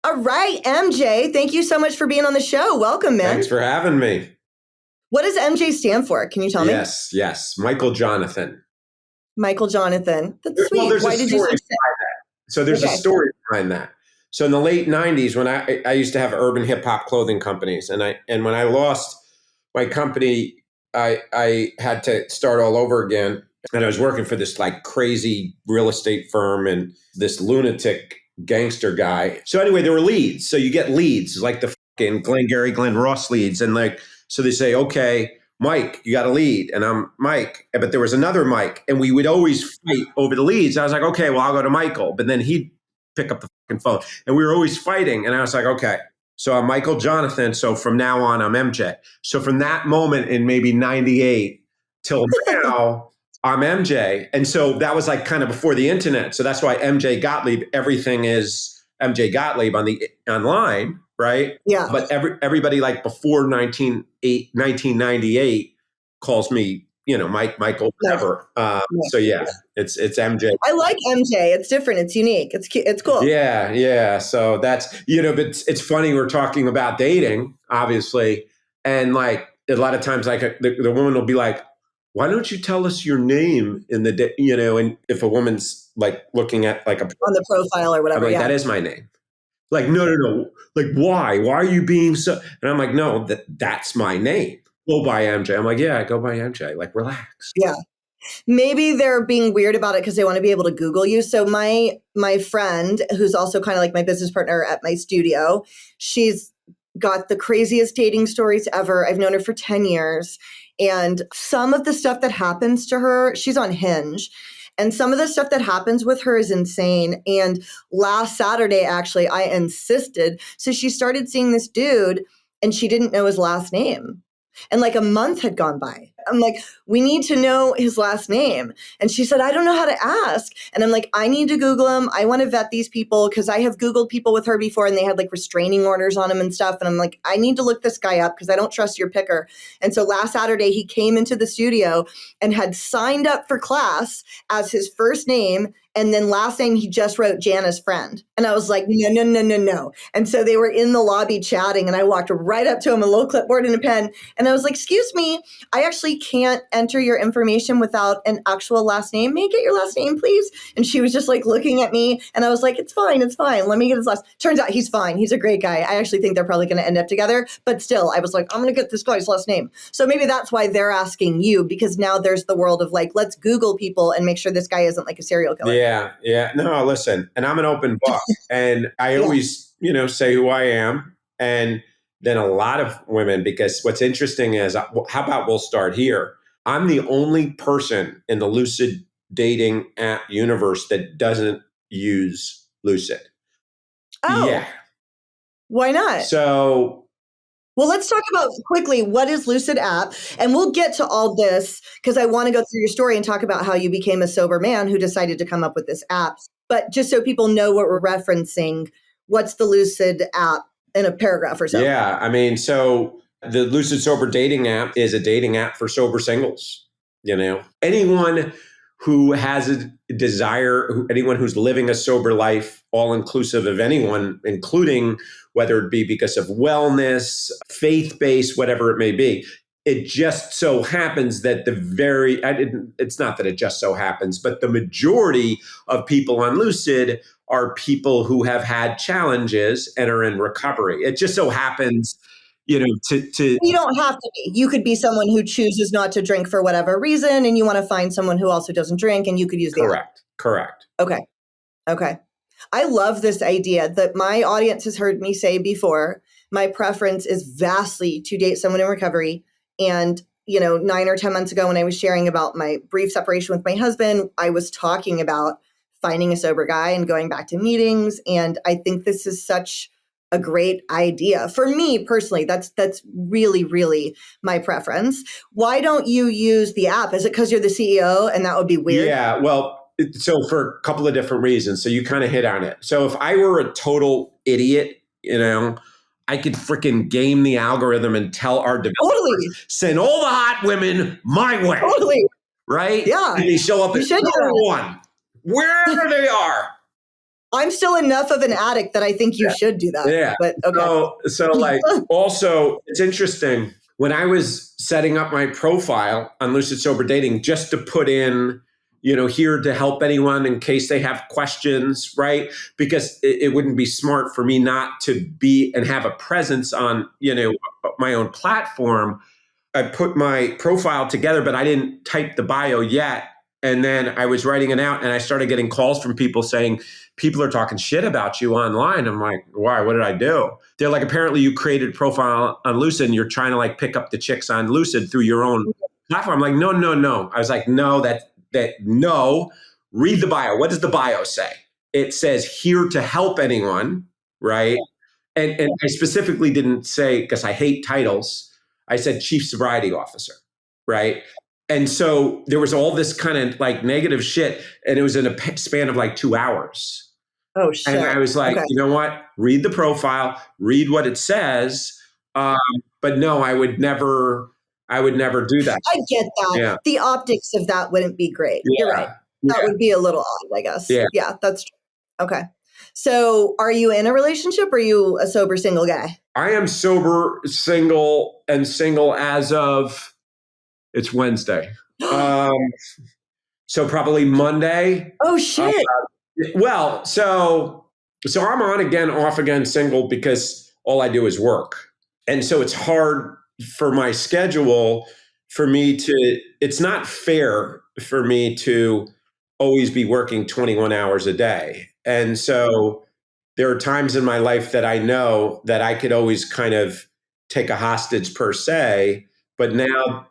All right, MJ, thank you so much for being on the show. Welcome, man. Thanks for having me. What does MJ stand for? Can you tell me? Yes. Michael Jonathan. Michael Jonathan. That's sweet. Well, Why did you switch that? So there's a story behind that. So in the late 90s, when I used to have urban hip hop clothing companies, and when I lost my company, I had to start all over again. And I was working for this like crazy real estate firm and this lunatic gangster guy. So anyway, there were leads. So you get leads like the fucking Glenn Ross leads. And like, so they say, okay, Mike, you got a lead. And I'm Mike. But there was another Mike. And we would always fight over the leads. I was like, okay, well, I'll go to Michael. But then he'd pick up the fucking phone. And we were always fighting. And I was like, okay, so I'm Michael Jonathan. So from now on, I'm MJ. So from that moment in maybe 98 till now, I'm MJ. And so that was like kind of before the internet. So that's why MJ Gottlieb, everything is MJ Gottlieb on the online, right? Yeah. But everybody like before 1998 calls me, Michael, whatever. So yeah, it's MJ. I like MJ. It's different. It's unique. It's cool. Yeah. So that's, but it's funny. We're talking about dating, obviously. And like a lot of times, like the woman will be like, why don't you tell us your name in the, and if a woman's like looking at like on the profile or whatever. I'm like, that is my name. Like, no. Like, why? Why are you being so? And I'm like, no, that's my name. Go by MJ. I'm like, yeah, go by MJ. Like, relax. Yeah. Maybe they're being weird about it because they want to be able to Google you. So my friend, who's also kind of like my business partner at my studio, she's got the craziest dating stories ever. I've known her for 10 years. And some of the stuff that happens to her, she's on Hinge. And some of the stuff that happens with her is insane. And last Saturday, actually, I insisted. So she started seeing this dude and she didn't know his last name. And like a month had gone by. I'm like, we need to know his last name. And she said, I don't know how to ask. And I'm like, I need to Google him. I want to vet these people because I have Googled people with her before and they had like restraining orders on him and stuff. And I'm like, I need to look this guy up because I don't trust your picker. And so last Saturday, he came into the studio and had signed up for class as his first name. And then last name, he just wrote Jana's friend. And I was like, no. And so they were in the lobby chatting and I walked right up to him, a little clipboard and a pen. And I was like, excuse me, I actually can't enter your information without an actual last name. May I get your last name, please? And she was just like looking at me. And I was like, it's fine. Let me get his last. Turns out he's fine. He's a great guy. I actually think they're probably going to end up together. But still, I was like, I'm going to get this guy's last name. So maybe that's why they're asking you, because now there's the world of like, let's Google people and make sure this guy isn't like a serial killer. Yeah. No, listen, and I'm an open book and I always, say who I am. And then a lot of women, because what's interesting is, how about we'll start here? I'm the only person in the Loosid dating app universe that doesn't use Loosid. Oh, yeah. Why not? So, well, let's talk about quickly, what is Loosid app? And we'll get to all this because I want to go through your story and talk about how you became a sober man who decided to come up with this app. But just so people know what we're referencing, what's the Loosid app in a paragraph or so? Yeah, I mean, so the Loosid Sober dating app is a dating app for sober singles. Anyone who has a desire, anyone who's living a sober life, all inclusive of anyone, including whether it be because of wellness, faith-based, whatever it may be. It just so happens that it's not that it just so happens, but the majority of people on Loosid are people who have had challenges and are in recovery. It just so happens, to You don't have to be. You could be someone who chooses not to drink for whatever reason, and you want to find someone who also doesn't drink, and you could use the app. Correct. Okay. I love this idea that my audience has heard me say before. My preference is vastly to date someone in recovery. And, 9 or 10 months ago when I was sharing about my brief separation with my husband, I was talking about finding a sober guy and going back to meetings. And I think this is such a great idea. For me personally, that's really, really my preference. Why don't you use the app? Is it because you're the CEO and that would be weird? Yeah, well, so for a couple of different reasons. So you kind of hit on it. So if I were a total idiot, I could freaking game the algorithm and tell our developers, send all the hot women my way. Totally. Right? Yeah. And they show up at number one, wherever they are. I'm still enough of an addict that I think you should do that. Yeah. But okay. So like, also, it's interesting. When I was setting up my profile on Lucid Sober Dating, just to put in, here to help anyone in case they have questions, right? Because it wouldn't be smart for me not to be and have a presence on, my own platform. I put my profile together, but I didn't type the bio yet. And then I was writing it out and I started getting calls from people saying, people are talking shit about you online. I'm like, why? What did I do? They're like, apparently you created a profile on Lucid and you're trying to like pick up the chicks on Lucid through your own platform. I'm like, no. I was like, no, no. Read the bio. What does the bio say? It says here to help anyone, right? And I specifically didn't say, because I hate titles, I said chief sobriety officer, right? And so there was all this kind of like negative shit, and it was in a span of like 2 hours. Oh shit! And I was like, okay. You know what? Read the profile, read what it says. But no, I would never do that. I get that. Yeah. The optics of that wouldn't be great. Yeah. You're right. That would be a little odd, I guess. Yeah. That's true. Okay. So are you in a relationship or are you a sober single guy? I am sober, single, and single as of, it's Wednesday. So probably Monday. Oh shit. Well, so I'm on again, off again, single, because all I do is work. And so it's hard for my schedule for me to, it's not fair for me to always be working 21 hours a day. And so there are times in my life that I know that I could always kind of take a hostage per se, but now,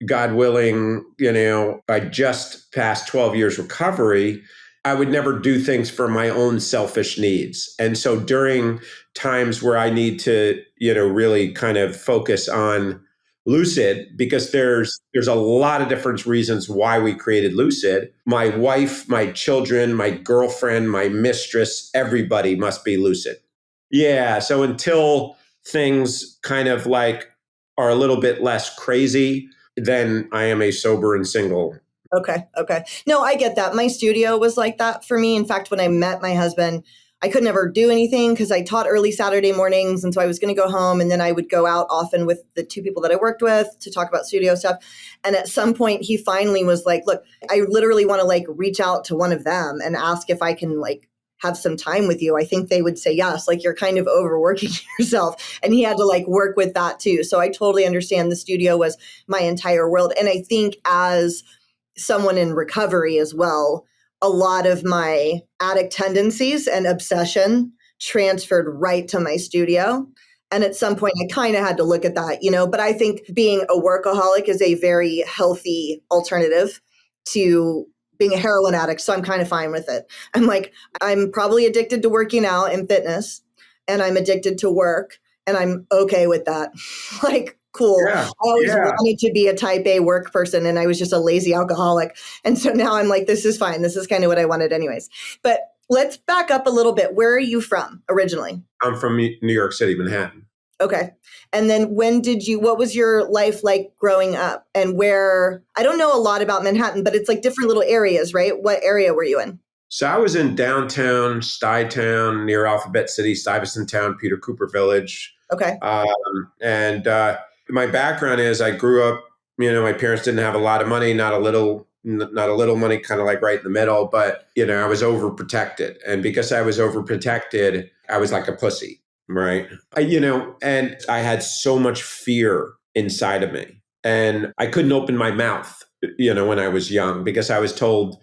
God willing, I just passed 12 years recovery. I would never do things for my own selfish needs. And so during times where I need to, really kind of focus on Lucid, because there's a lot of different reasons why we created Lucid. My wife, my children, my girlfriend, my mistress, everybody must be Lucid. Yeah. So until things kind of like are a little bit less crazy, then I am a sober and single. Okay. No, I get that. My studio was like that for me. In fact, when I met my husband, I could never do anything because I taught early Saturday mornings. And so I was going to go home and then I would go out often with the two people that I worked with to talk about studio stuff. And at some point he finally was like, look, I literally want to like reach out to one of them and ask if I can like have some time with you. I think they would say yes, like you're kind of overworking yourself. And he had to like work with that too. So I totally understand the studio was my entire world. And I think as someone in recovery as well, a lot of my addict tendencies and obsession transferred right to my studio. And at some point I kind of had to look at that, but I think being a workaholic is a very healthy alternative to being a heroin addict. So I'm kind of fine with it. I'm probably addicted to working out and fitness, and I'm addicted to work, and I'm okay with that. Like, cool. Yeah, I always wanted to be a type A work person, and I was just a lazy alcoholic. And so now I'm like, this is fine. This is kind of what I wanted anyways. But let's back up a little bit. Where are you from originally? I'm from New York City, Manhattan. Okay. And then what was your life like growing up, and where, I don't know a lot about Manhattan, but it's like different little areas, right? What area were you in? So I was in downtown Stuytown, near Alphabet City, Stuyvesant Town, Peter Cooper Village. Okay. And my background is I grew up, my parents didn't have a lot of money, not a little money, kind of like right in the middle, but, I was overprotected. And because I was overprotected, I was like a pussy. Right. And I had so much fear inside of me, and I couldn't open my mouth, when I was young, because I was told,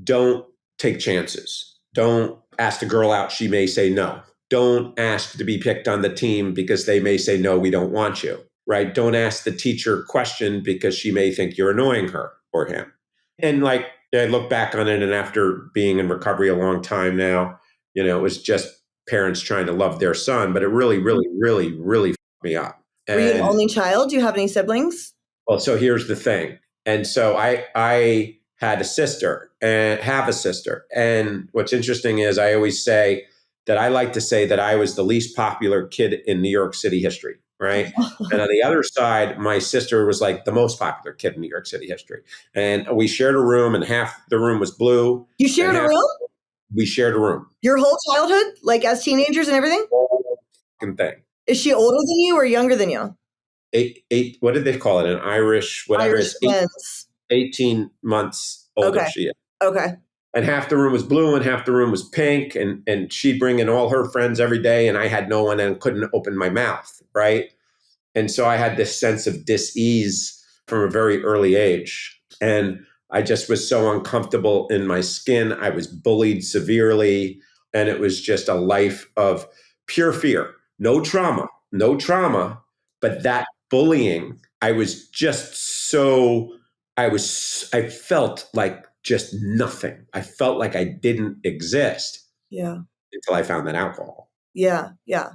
don't take chances. Don't ask the girl out. She may say no. Don't ask to be picked on the team because they may say, no, we don't want you. Right. Don't ask the teacher a question because she may think you're annoying her or him. And like, I look back on it, and after being in recovery a long time now, it was just parents trying to love their son, but it really, really, really, really fucked me up. Were you an only child? Do you have any siblings? Well, so here's the thing. And so I had a sister and have a sister. And what's interesting is I always say that I like to say that I was the least popular kid in New York City history, right? And on the other side, my sister was like the most popular kid in New York City history. And we shared a room, and half the room was blue. You shared a room? We shared a room. Your whole childhood, like as teenagers and everything? Whole fucking thing. Is she older than you or younger than you? Eight. What did they call it? An Irish, whatever. Irish twins. 18 months older. Okay. She is. Okay. And half the room was blue and half the room was pink. And she'd bring in all her friends every day. And I had no one and couldn't open my mouth. Right. And so I had this sense of dis-ease from a very early age. And I just was so uncomfortable in my skin. I was bullied severely. And it was just a life of pure fear. No trauma, but that bullying, I felt like just nothing. I felt like I didn't exist. Yeah. Until I found that alcohol. Yeah. Yeah.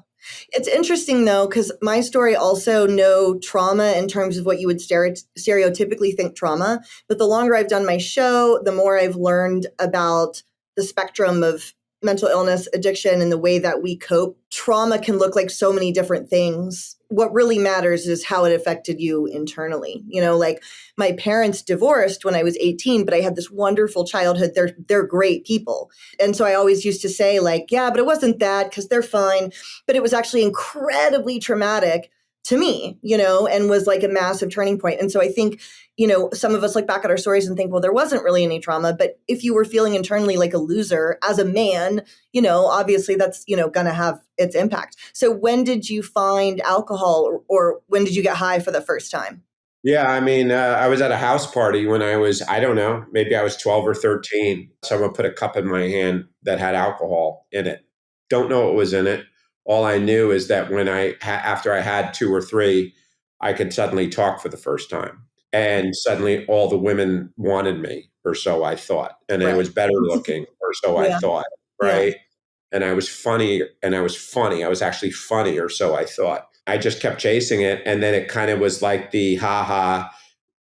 It's interesting though, because my story also no trauma in terms of what you would stereotypically think trauma. But the longer I've done my show, the more I've learned about the spectrum of mental illness, addiction, and the way that we cope. Trauma can look like so many different things. What really matters is how it affected you internally. You know, like my parents divorced when I was 18, but I had this wonderful childhood. They're great people. And so I always used to say like, yeah, but it wasn't that because they're fine. But it was actually incredibly traumatic to me, you know, and was like a massive turning point. And so I think, you know, some of us look back at our stories and think, well, there wasn't really any trauma. But if you were feeling internally like a loser as a man, you know, obviously that's, you know, going to have its impact. So when did you find alcohol or when did you get high for the first time? Yeah, I mean, I was at a house party when I was, I don't know, maybe I was 12 or 13. Someone put a cup in my hand that had alcohol in it. Don't know what was in it. All I knew is that when after I had 2 or 3, I could suddenly talk for the first time. And suddenly all the women wanted me, or so I thought. And I was better looking, or so I thought, right? Yeah. And I was funny, I was actually funny, or so I thought. I just kept chasing it. And then it kind of was like the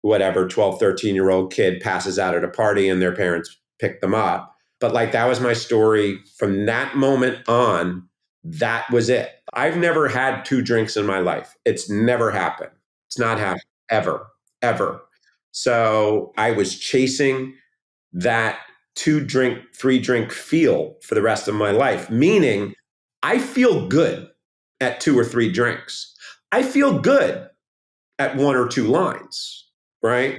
whatever, 12, 13-year-old kid passes out at a party and their parents pick them up. But like that was my story from that moment on. That was it. I've never had 2 drinks in my life. It's never happened. It's not happened ever. So I was chasing that 2-drink, 3-drink feel for the rest of my life, meaning I feel good at 2 or 3 drinks. I feel good at 1 or 2 lines, right?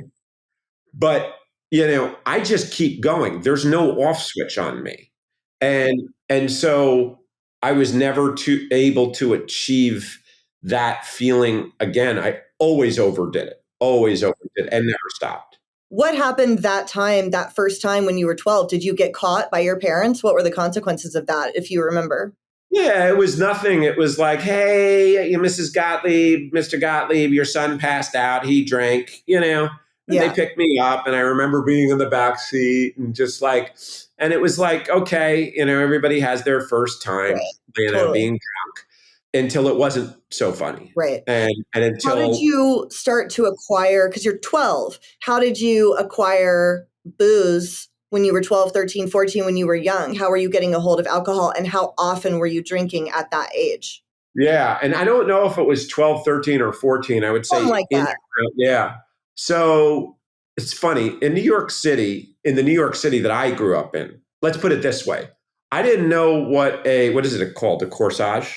But, you know, I just keep going. There's no off switch on me. And so I was never able to achieve that feeling again. I always overdid it, and never stopped. What happened that first time when you were 12? Did you get caught by your parents? What were the consequences of that, if you remember? Yeah, it was nothing. It was like, hey, Mrs. Gottlieb, Mr. Gottlieb, your son passed out. He drank, you know. And they picked me up, and I remember being in the back seat and just like, and it was like, okay, you know, everybody has their first time, you know, being drunk, until it wasn't so funny. Right. And until. How did you start to acquire, because you're 12, how did you acquire booze when you were 12, 13, 14, when you were young? How were you getting a hold of alcohol and how often were you drinking at that age? Yeah. And I don't know if it was 12, 13 or 14. I would say. Something like that. Yeah. So it's funny, in the New York City that I grew up in, let's put it this way. I didn't know what is it called? A corsage?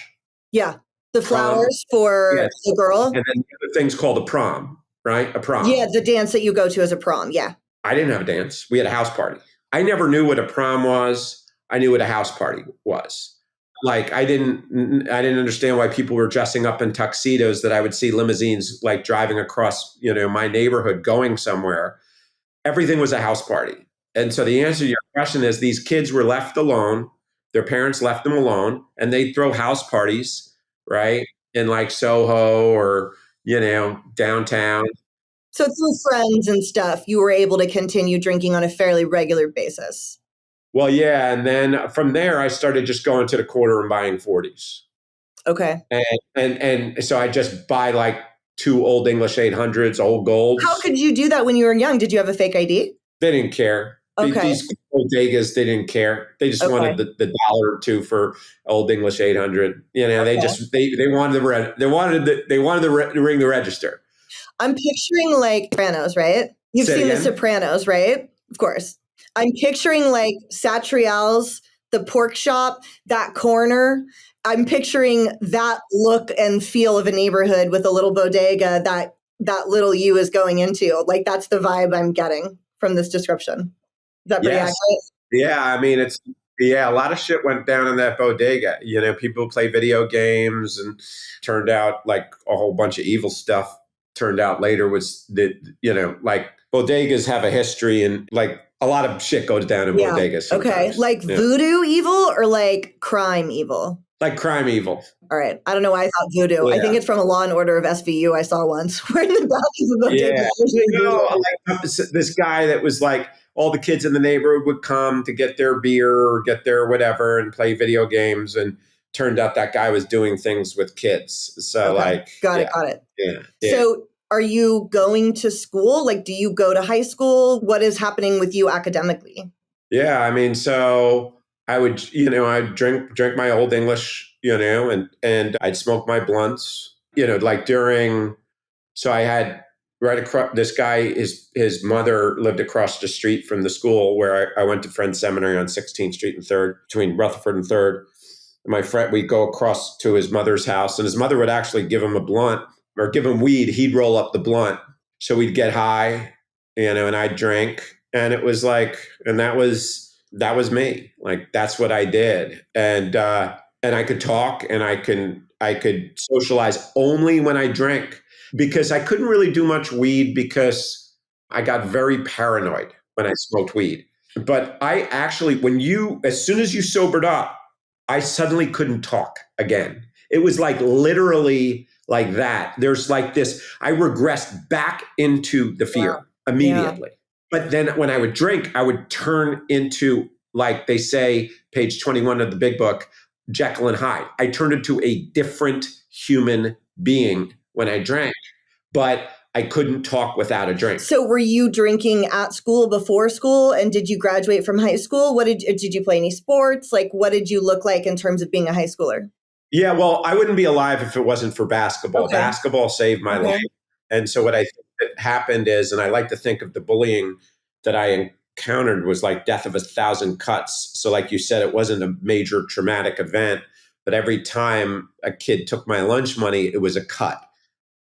Yeah. The flowers for the girl. And then the thing's called a prom, right? A prom. Yeah. The dance that you go to as a prom. Yeah. I didn't have a dance. We had a house party. I never knew what a prom was. I knew what a house party was. Like I didn't understand why people were dressing up in tuxedos, that I would see limousines like driving across, you know, my neighborhood going somewhere. Everything was a house party. And so the answer to your question is these kids were left alone. Their parents left them alone, and they throw house parties, right? In like Soho or, you know, downtown. So through friends and stuff, you were able to continue drinking on a fairly regular basis. Well, yeah. And then from there, I started just going to the quarter and buying 40s. Okay. And so I just buy like 2 old English 800s, old golds. How could you do that when you were young? Did you have a fake ID? They didn't care. Okay. These bodegas, they didn't care. They just wanted the $1 or $2 for old English 800. You know, they wanted to ring the register. I'm picturing like Sopranos, right? You've seen The Sopranos, right? Of course. I'm picturing like Satriale's, the pork shop, that corner. I'm picturing that look and feel of a neighborhood with a little bodega that little you is going into. Like that's the vibe I'm getting from this description. Is that pretty Yes. accurate? Yeah. I mean, a lot of shit went down in that bodega. People play video games and turned out like a whole bunch of evil stuff turned out later was that, like bodegas have a history and like a lot of shit goes down in bodegas sometimes. Okay. Like voodoo evil or like crime evil? Like crime evil. All right. I don't know why I thought voodoo. Yeah. I think it's from a Law and Order of SVU I saw once. Where in the back of the like this guy that was like, all the kids in the neighborhood would come to get their beer or get their whatever and play video games. And turned out that guy was doing things with kids. So Got it. Yeah. So are you going to school? Like, do you go to high school? What is happening with you academically? Yeah. I mean, so I would, I'd drink my old English, and I'd smoke my blunts, so I had right across this guy, his mother lived across the street from the school where I went to Friends Seminary on 16th Street and 3rd, between Rutherford and 3rd. And my friend, we'd go across to his mother's house and his mother would actually give him a blunt or give him weed. He'd roll up the blunt. So we'd get high, and I'd drink. And it was like, and that was me. Like, that's what I did. And I could talk and I could socialize only when I drank. Because I couldn't really do much weed because I got very paranoid when I smoked weed. But I actually, as soon as you sobered up, I suddenly couldn't talk again. It was like literally like that. There's like this, I regressed back into the fear immediately. Yeah. But then when I would drink, I would turn into, like they say, page 21 of the big book, Jekyll and Hyde. I turned into a different human being when I drank, but I couldn't talk without a drink. So were you drinking at school, before school? And did you graduate from high school? Did you play any sports? Like, what did you look like in terms of being a high schooler? Yeah, well, I wouldn't be alive if it wasn't for basketball. Okay. Basketball saved my life. And so what I think that happened is, and I like to think of the bullying that I encountered was like death of 1,000 cuts. So like you said, it wasn't a major traumatic event, but every time a kid took my lunch money, it was a cut.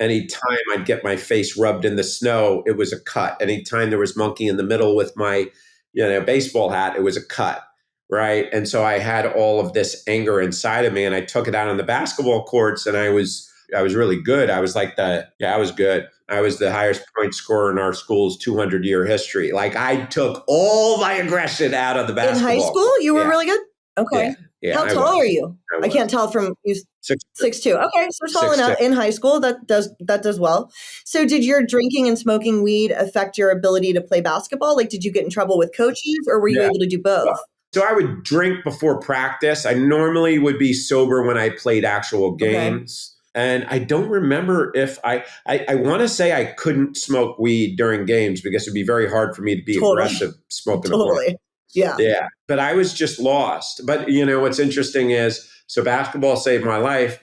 Anytime I'd get my face rubbed in the snow, it was a cut. Anytime there was monkey in the middle with my, baseball hat, it was a cut, right? And so I had all of this anger inside of me, and I took it out on the basketball courts, and I was really good. I was like I was good. I was the highest point scorer in our school's 200-year history. Like, I took all my aggression out of the basketball. In high school, you were really good? Okay. Yeah, how tall are you? I can't tell from you. 6'2". Okay, so tall enough. In high school, that does well. So did your drinking and smoking weed affect your ability to play basketball? Like, did you get in trouble with coaches, or were you able to do both? So I would drink before practice. I normally would be sober when I played actual games. Okay. And I don't remember if I want to say I couldn't smoke weed during games because it'd be very hard for me to be aggressive smoking a blunt. Yeah. But I was just lost. But what's interesting is, so basketball saved my life.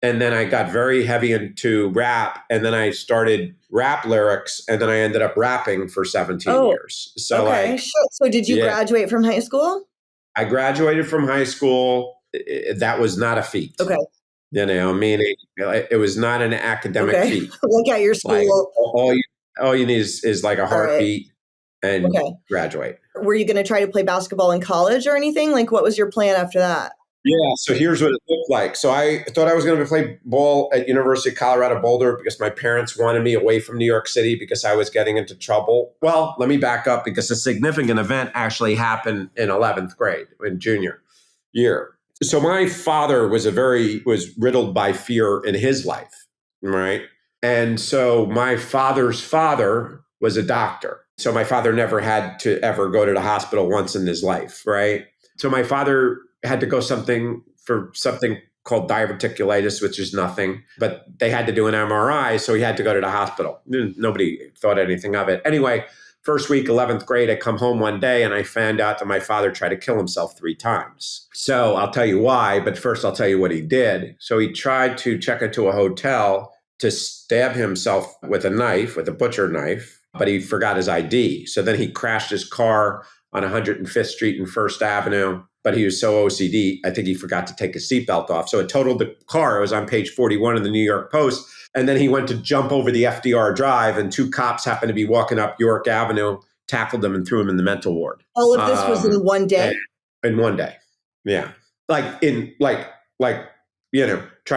And then I got very heavy into rap. And then I started rap lyrics. And then I ended up rapping for 17 years. So So did you graduate from high school? I graduated from high school. That was not a feat. Okay. Meaning it was not an academic feat. Look at your school. Like, all you need is like a heartbeat and graduate. Were you going to try to play basketball in college or anything? Like, what was your plan after that? Yeah, so here's what it looked like. So I thought I was going to play ball at University of Colorado Boulder because my parents wanted me away from New York City because I was getting into trouble. Well, let me back up, because a significant event actually happened in 11th grade, in junior year. So my father was riddled by fear in his life, right? And so my father's father was a doctor. So my father never had to ever go to the hospital once in his life, right? So my father had to go for something called diverticulitis, which is nothing, but they had to do an MRI, so he had to go to the hospital. Nobody thought anything of it. Anyway, first week, 11th grade, I come home one day and I found out that my father tried to kill himself 3 times. So I'll tell you why, but first I'll tell you what he did. So he tried to check into a hotel to stab himself with a butcher knife, but he forgot his ID. So then he crashed his car on 105th Street and First Avenue. But he was so OCD, I think he forgot to take his seatbelt off. So it totaled the car. It was on page 41 of the New York Post. And then he went to jump over the FDR Drive, and 2 cops happened to be walking up York Avenue, tackled him and threw him in the mental ward. All of this was in one day? In one day. Yeah. Tried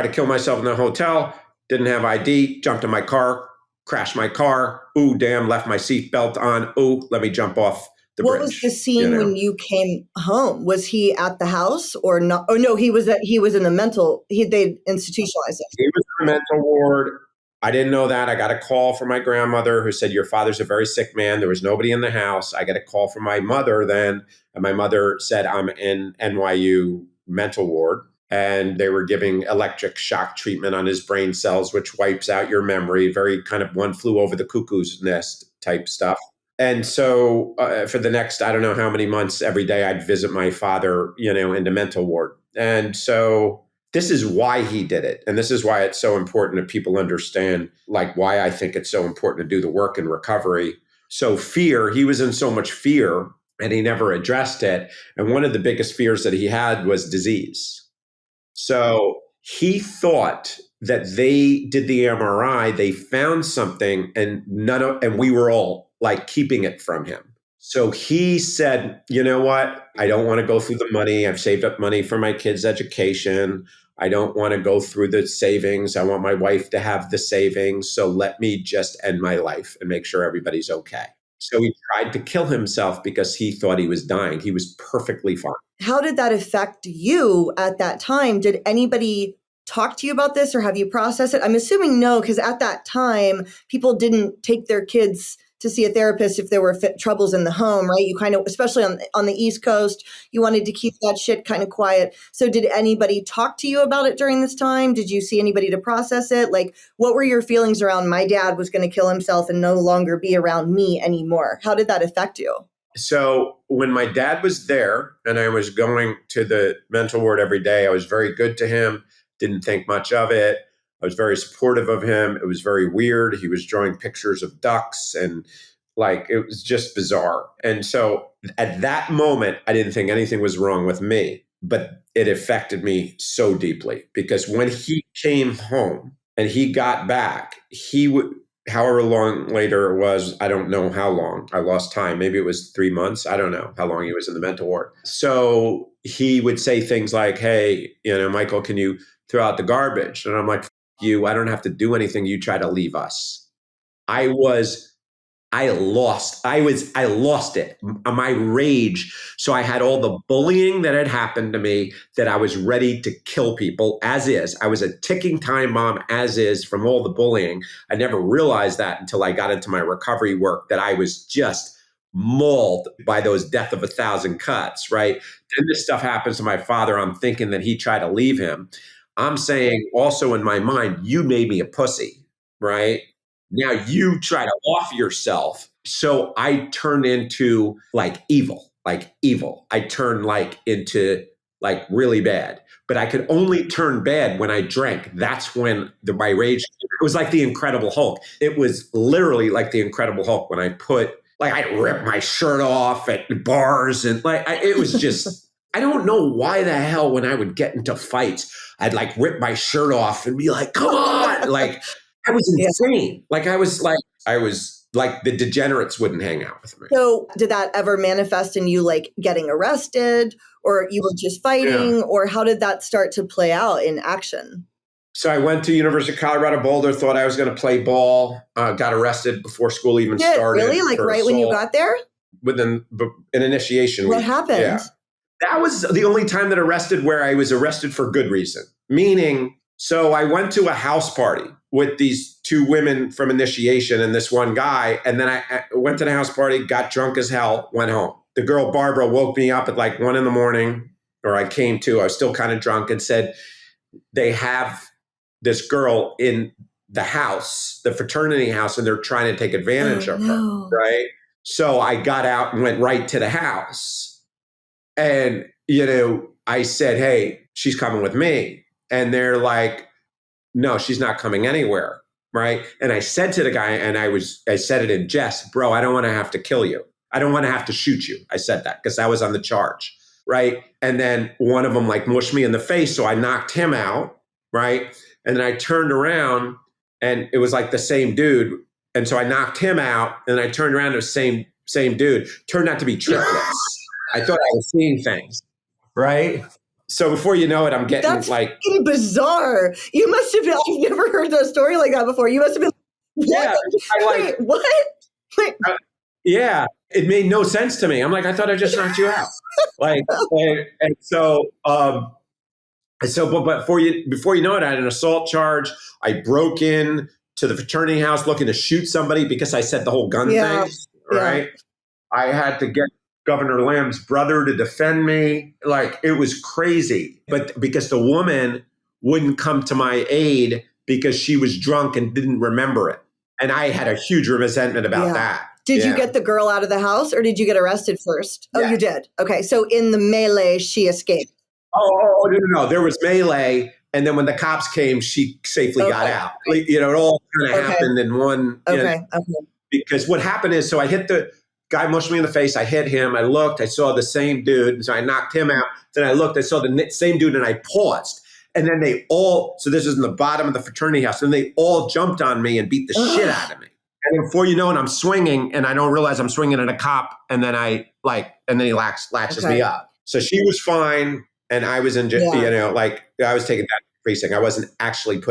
to kill myself in the hotel, didn't have ID, jumped in my car, crashed my car. Ooh, damn, left my seatbelt on. Ooh, let me jump off the bridge. What was the scene when you came home? Was he at the house or not? Oh no, he was in the mental. They institutionalized him. He was in the mental ward. I didn't know that. I got a call from my grandmother who said, your father's a very sick man. There was nobody in the house. I got a call from my mother then, and my mother said, I'm in NYU mental ward. And they were giving electric shock treatment on his brain cells, which wipes out your memory. Very kind of one flew over the cuckoo's nest type stuff. And so for the next, I don't know how many months, every day I'd visit my father, in the mental ward. And so this is why he did it. And this is why it's so important that people understand, like, why I think it's so important to do the work in recovery. So fear, he was in so much fear and he never addressed it. And one of the biggest fears that he had was disease. So he thought that they did the MRI, they found something, and we were all like keeping it from him. So he said, you know what? I don't want to go through the money. I've saved up money for my kids' education. I don't want to go through the savings. I want my wife to have the savings. So let me just end my life and make sure everybody's okay. So he tried to kill himself because he thought he was dying. He was perfectly fine. How did that affect you at that time? Did anybody talk to you about this or have you processed it? I'm assuming no, because at that time, people didn't take their kids to see a therapist if there were troubles in the home, right? You kind of, especially on the East Coast, you wanted to keep that shit kind of quiet. So did anybody talk to you about it during this time? Did you see anybody to process it? Like, what were your feelings around my dad was going to kill himself and no longer be around me anymore? How did that affect you? So when my dad was there and I was going to the mental ward every day, I was very good to him, didn't think much of it. I was very supportive of him. It was very weird. He was drawing pictures of ducks and it was just bizarre. And so at that moment, I didn't think anything was wrong with me, but it affected me so deeply because when he came home and he got back, he would, however long later it was, I don't know how long. I lost time. Maybe it was 3 months. I don't know how long he was in the mental ward. So he would say things like, hey, Michael, can you throw out the garbage? And I'm like, you, I don't have to do anything. You try to leave us. I lost it. My rage. So I had all the bullying that had happened to me that I was ready to kill people as is. I was a ticking time bomb as is from all the bullying. I never realized that until I got into my recovery work that I was just mauled by those death of 1,000 cuts, right? Then this stuff happens to my father. I'm thinking that he tried to leave him. I'm saying also in my mind, you made me a pussy, right? Now you try to off yourself. So I turned into evil. I turned into really bad. But I could only turn bad when I drank. That's when my rage, it was like the Incredible Hulk. It was literally like the Incredible Hulk when I I'd rip my shirt off at bars and it was just, I don't know why the hell when I would get into fights, I'd rip my shirt off and be like, come on. I was insane. I was the degenerates wouldn't hang out with me. So did that ever manifest in you getting arrested or you were just fighting or how did that start to play out in action? So I went to University of Colorado Boulder, thought I was going to play ball, got arrested before school even started. Really? Right when you got there? Within an initiation week. What happened? Yeah. That was the only time that I was arrested for good reason. Meaning, so I went to a house party with these 2 women from initiation and this one guy. And then I went to the house party, got drunk as hell, went home. The girl, Barbara, woke me up at 1 a.m, or I came to, I was still kind of drunk and said, they have this girl in the house, the fraternity house, and they're trying to take advantage of her. Right. So I got out and went right to the house. And, I said, hey, she's coming with me. And they're like, no, she's not coming anywhere. Right. And I said to the guy, and I said it in jest, bro, I don't want to have to kill you. I don't want to have to shoot you. I said that because I was on the charge, right? And then one of them like mushed me in the face, so I knocked him out, right? And then I turned around and it was like the same dude. And so I knocked him out and then I turned around to the same dude. Turned out to be triplets. I thought I was seeing things, right? So before you know it, I'm getting That's like bizarre. You must have been, I've never heard a story like that before. You must have been, what? Yeah, Wait, what? Wait. Yeah, it made no sense to me. I'm like, I thought I just knocked you out. Like, and so, but before you know it, I had an assault charge. I broke in to the fraternity house looking to shoot somebody because I said the whole gun thing. Right? I had to get Governor Lamb's brother to defend me. Like, it was crazy. But because the woman wouldn't come to my aid because she was drunk and didn't remember it. And I had a huge resentment about that. Did you get the girl out of the house or did you get arrested first? Oh, you did. Okay. So in the melee, she escaped. Oh, no. There was melee. And then when the cops came, she safely got out. Like, it all kind of happened in one. Okay. Because what happened is, so I hit the guy, mushed me in the face. I hit him. I looked. I saw the same dude. And so I knocked him out. Then I looked. I saw the same dude and I paused. And then so this is in the bottom of the fraternity house. And they all jumped on me and beat the shit out of me. And before you know it, I'm swinging and I don't realize I'm swinging at a cop. And then and then he latches me up. So she was fine. And I was in jail, I was taken down to the precinct. I wasn't actually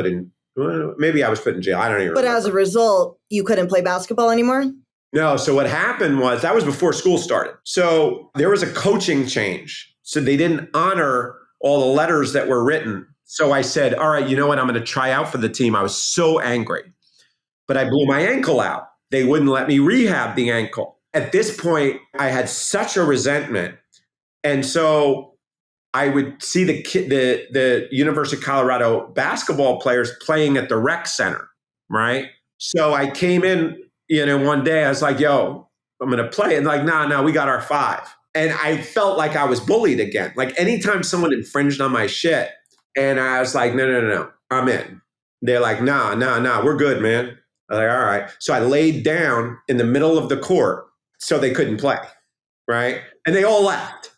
maybe I was put in jail. I don't even remember. But as a result, you couldn't play basketball anymore? No. So what happened was, that was before school started. So there was a coaching change. So they didn't honor all the letters that were written. So I said, all right, you know what? I'm going to try out for the team. I was so angry, but I blew my ankle out. They wouldn't let me rehab the ankle. At this point, I had such a resentment. And so I would see the University of Colorado basketball players playing at the rec center, right? So I came in, one day I was like, yo, I'm going to play. And like, no, we got our 5. And I felt like I was bullied again. Like anytime someone infringed on my shit, and I was like, no, I'm in. They're like, nah, we're good, man. I was like, all right. So I laid down in the middle of the court so they couldn't play, right? And they all left.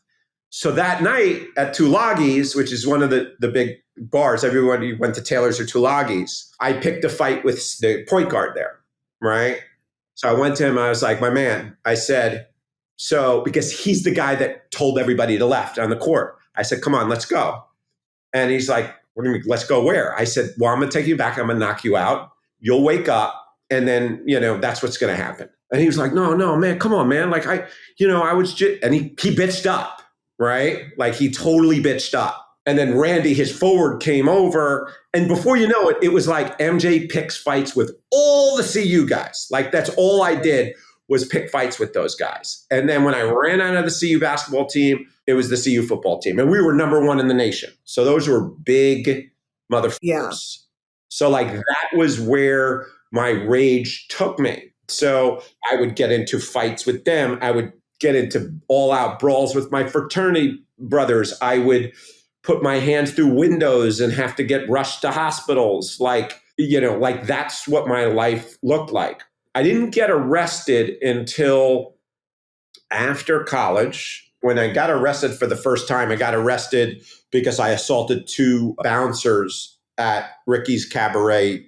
So that night at Tulagis, which is one of the big bars, everybody went to Taylor's or Tulagis, I picked a fight with the point guard there, right? So I went to him, I was like, my man, I said, because he's the guy that told everybody to left on the court. I said, come on, let's go. And he's like, what do you mean, let's go where? I said, well, I'm going to take you back. I'm going to knock you out. You'll wake up. And then, that's what's going to happen. And he was like, no, man, come on, man. Like I was just, and he bitched up, right? Like he totally bitched up. And then Randy, his forward, came over. And before you know it, it was like MJ picks fights with all the CU guys. Like that's all I did was pick fights with those guys. And then when I ran out of the CU basketball team, it was the CU football team. And we were number 1 in the nation. So those were big motherfuckers. Yeah. So like that was where my rage took me. So I would get into fights with them. I would get into all out brawls with my fraternity brothers. I would put my hands through windows and have to get rushed to hospitals. Like that's what my life looked like. I didn't get arrested until after college. When I got arrested for the first time, I got arrested because I assaulted 2 bouncers at Ricky's Cabaret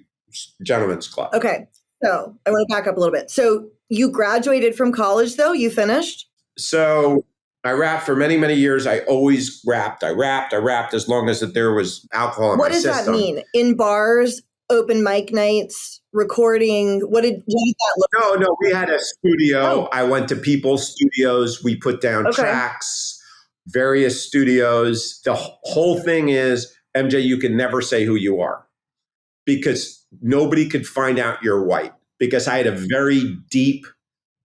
Gentlemen's Club. Okay. So I want to back up a little bit. So you graduated from college though? You finished? So I rapped for many, many years. I always rapped. I rapped as long as that there was alcohol in my system. What does that mean? In bars, open mic nights, recording? What did that look like? No, we had a studio. Oh. I went to people's studios. We put down tracks, various studios. The whole thing is, MJ, you can never say who you are because nobody could find out you're white because I had a very deep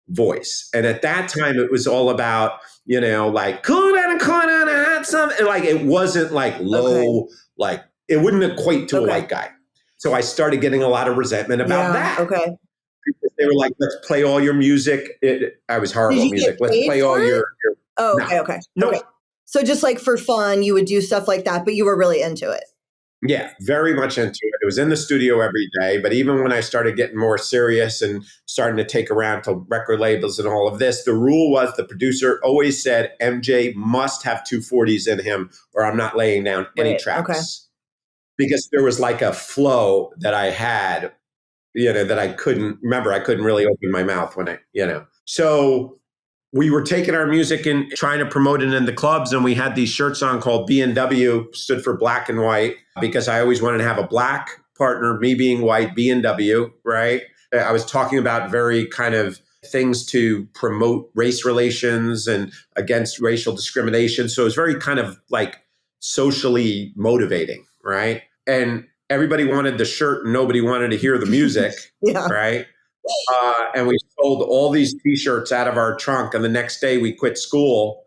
voice. And at that time, it was all about, like, cool down and cool down and had some. And like, it wasn't like low, like it wouldn't equate to a white guy. So I started getting a lot of resentment about that. Okay. Because they were like, let's play all your music. I was horrible at music. Let's play all your okay. No. Okay. So just like for fun, you would do stuff like that, but you were really into it. Yeah, very much into it. It was in the studio every day. But even when I started getting more serious and starting to take around to record labels and all of this, the rule was the producer always said, MJ must have 240s in him or I'm not laying down any Right. Okay. tracks. Because there was like a flow that I had, that I couldn't remember. I couldn't really open my mouth when So we were taking our music and trying to promote it in the clubs, and we had these shirts on called B&W, stood for black and white, because I always wanted to have a black partner, me being white, B&W, right? I was talking about very kind of things to promote race relations and against racial discrimination. So it was very kind of like socially motivating, right? And everybody wanted the shirt and nobody wanted to hear the music, Yeah. right? And we sold all these T-shirts out of our trunk. And the next day we quit school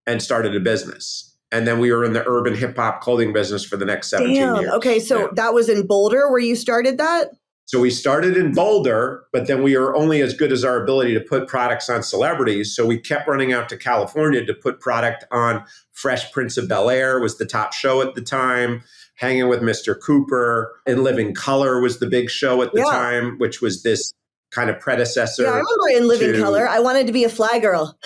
and started a business. And then we were in the urban hip hop clothing business for the next 17 years. Okay. So that was in Boulder where you started that? So we started in Boulder, but then we were only as good as our ability to put products on celebrities. So we kept running out to California to put product on. Fresh Prince of Bel-Air was the top show at the time. Hanging with Mr. Cooper. In Living Color was the big show at the time, which was this kind of predecessor. Yeah, I remember In Living Color. I wanted to be a fly girl.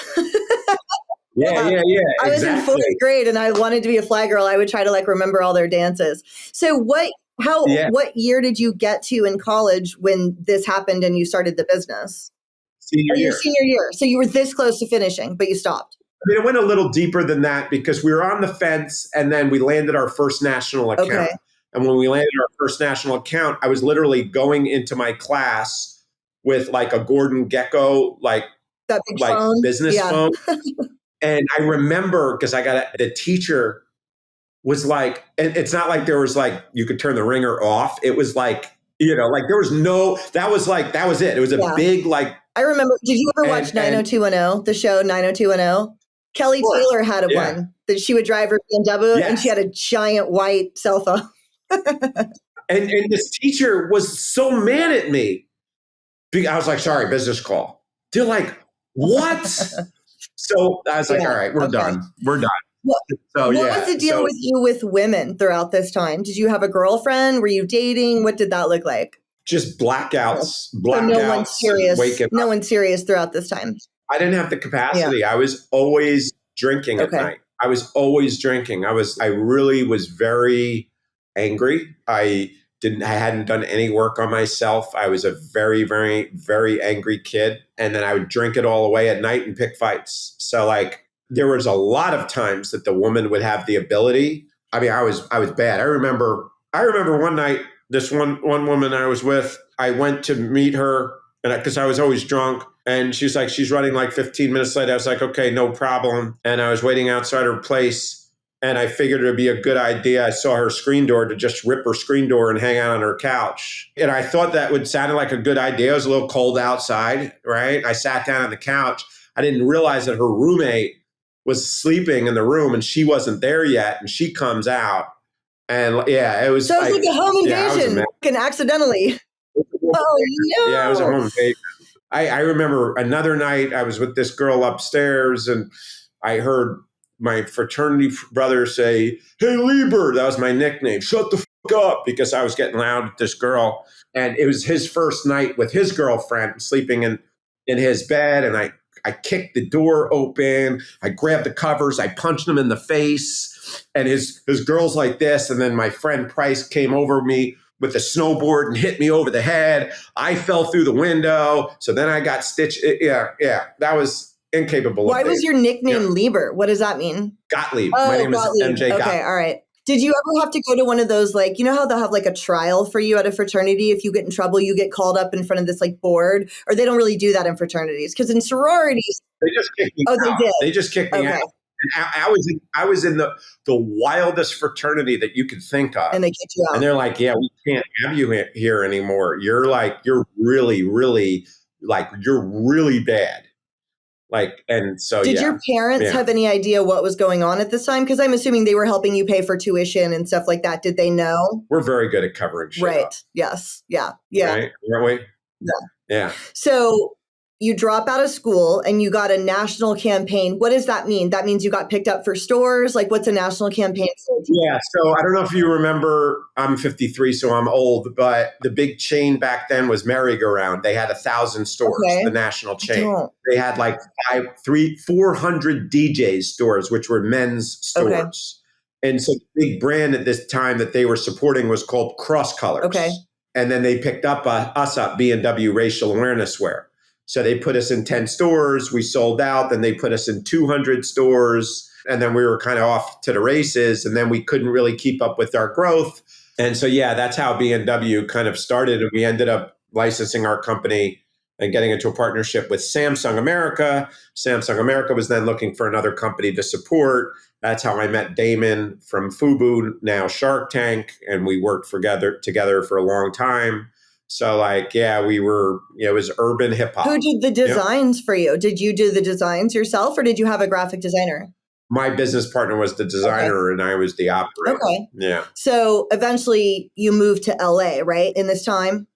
Yeah. I was in fourth grade and I wanted to be a fly girl. I would try to like remember all their dances. So what year did you get to in college when this happened and you started the business? Senior year. Your senior year. So you were this close to finishing, but you stopped. I mean, it went a little deeper than that because we were on the fence and then we landed our first national account. Okay. And when we landed our first national account, I was literally going into my class with like a Gordon Gecko, like phone. Business phone. And I remember because the teacher was like, and it's not like there was like, you could turn the ringer off. It was like, like there was that was it. It was a big, like. I remember, did you ever watch 90210, the show 90210? Kelly Taylor had one that she would drive her BMW and she had a giant white cell phone. and this teacher was so mad at me. I was like, sorry, business call. They're like, what? So I was like, all right, we're done. We're done. What was the deal with you with women throughout this time? Did you have a girlfriend? Were you dating? What did that look like? Just blackouts. So no one's serious. No one's serious throughout this time. I didn't have the capacity. Yeah. I was always drinking at night. I was always drinking. I really was very angry. I hadn't done any work on myself. I was a very, very, very angry kid. And then I would drink it all away at night and pick fights. So like there was a lot of times that the woman would have the ability. I mean, I was bad. I remember one night, this one woman I was with, I went to meet her and because I was always drunk. And she's like, she's running like 15 minutes late. I was like, okay, no problem. And I was waiting outside her place and I figured it would be a good idea. I saw her screen door to just rip her screen door and hang out on her couch. And I thought that would sound like a good idea. It was a little cold outside, right? I sat down on the couch. I didn't realize that her roommate was sleeping in the room and she wasn't there yet. And she comes out and it was. So it was like a home invasion, accidentally. Oh, no. Yeah, it was a home invasion. I remember another night I was with this girl upstairs and I heard my fraternity brother say, hey, Lieber, that was my nickname. Shut the fuck up, because I was getting loud with this girl. And it was his first night with his girlfriend sleeping in his bed. And I kicked the door open. I grabbed the covers. I punched him in the face. And his girl's like this. And then my friend Price came over me with a snowboard and hit me over the head. I fell through the window. So then I got stitched. Yeah. That was incapable. Why was your nickname Lieber? What does that mean? Gottlieb. My name Gottlieb. is MJ Gottlieb. Okay, all right. Did you ever have to go to one of those, like, you know how they'll have like a trial for you at a fraternity? If you get in trouble, you get called up in front of this like board, or they don't really do that in fraternities? Because in sororities, they just kicked me out. They did. They just kicked me out. And I was in the wildest fraternity that you could think of. And they kicked you out. And they're like, yeah, we can't have you here anymore. You're really, really, you're really bad. And so, Did your parents have any idea what was going on at this time? Because I'm assuming they were helping you pay for tuition and stuff like that. Did they know? We're very good at covering shit up. Yes. Yeah. Right? Aren't we? Yeah. Yeah. So you drop out of school and you got a national campaign. What does that mean? That means you got picked up for stores? Like, what's a national campaign? Yeah. So I don't know if you remember, I'm 53, so I'm old, but the big chain back then was Merry-Go-Round. They had 1,000 stores, Okay. the national chain. They had like 400 DJ stores, which were men's stores. And so the big brand at this time that they were supporting was called Cross Colors. Okay. And then they picked up us up, B&W Racial Awareness Wear. So they put us in 10 stores. We sold out. Then they put us in 200 stores. And then we were kind of off to the races. And then we couldn't really keep up with our growth. And so, yeah, that's how B&W kind of started. And we ended up licensing our company and getting into a partnership with Samsung America. Samsung America was then looking for another company to support. That's how I met Damon from FUBU, now Shark Tank. And we worked together for a long time. So like, yeah, we were, it was urban hip hop. Who did the designs for you? Did you do the designs yourself or did you have a graphic designer? My business partner was the designer and I was the operator. Okay. Yeah. So eventually you moved to LA, right? In this time?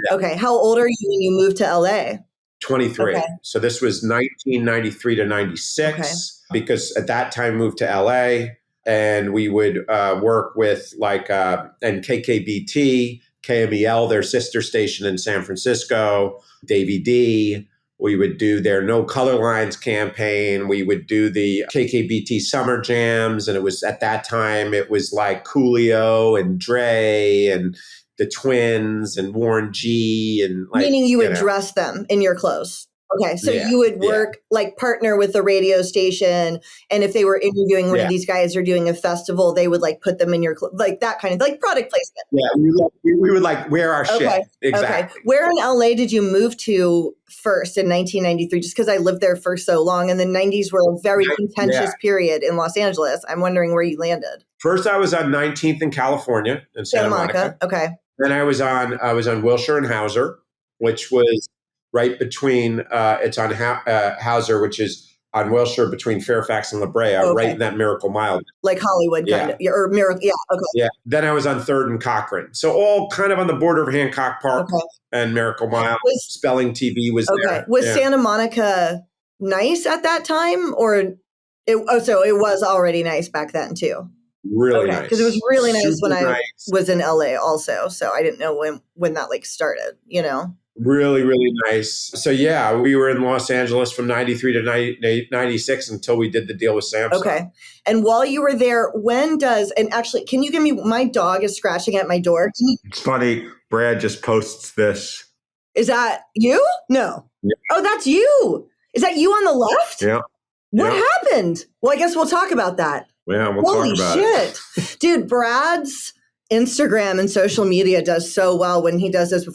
Yeah. Okay. How old are you when you moved to LA? 23. Okay. So this was 1993 to 96 because at that time moved to LA and we would work with like and KKBT, KMEL, their sister station in San Francisco, Davey D. We would do their No Color Lines campaign. We would do the KKBT Summer Jams. And it was at that time, it was like Coolio and Dre and the Twins and Warren G. And like, meaning you would dress them in your clothes. Okay. So you would work like partner with the radio station. And if they were interviewing one of these guys or doing a festival, they would like put them in your clothes, like that kind of like product placement. Yeah. We would like wear our shit. Exactly. Okay. Where in LA did you move to first in 1993? Just because I lived there for so long and the 90s were a very contentious period in Los Angeles. I'm wondering where you landed. First, I was on 19th in California in Santa Monica. Okay. Then I was on Wilshire and Hauser, which was right between, it's on Hauser, which is on Wilshire between Fairfax and La Brea, right in that Miracle Mile. Like Hollywood kind of, or Miracle, okay. Yeah, then I was on 3rd and Cochrane. So all kind of on the border of Hancock Park and Miracle Mile. Spelling TV was there. Was Santa Monica nice at that time? Or, so it was already nice back then too? Really nice. Because it was really nice when I was in LA also. So I didn't know when that like started, you know? Really, really nice. So yeah, we were in Los Angeles from 93 to 96 until we did the deal with Samsung. Okay. And while you were there, and actually, can you give me, my dog is scratching at my door. It's funny. Brad just posts this. Is that you? No. Yeah. Oh, that's you. Is that you on the left? Yeah. What happened? Well, I guess we'll talk about that. Yeah, we'll talk about it. Holy shit. Dude, Brad's Instagram and social media does so well when he does this.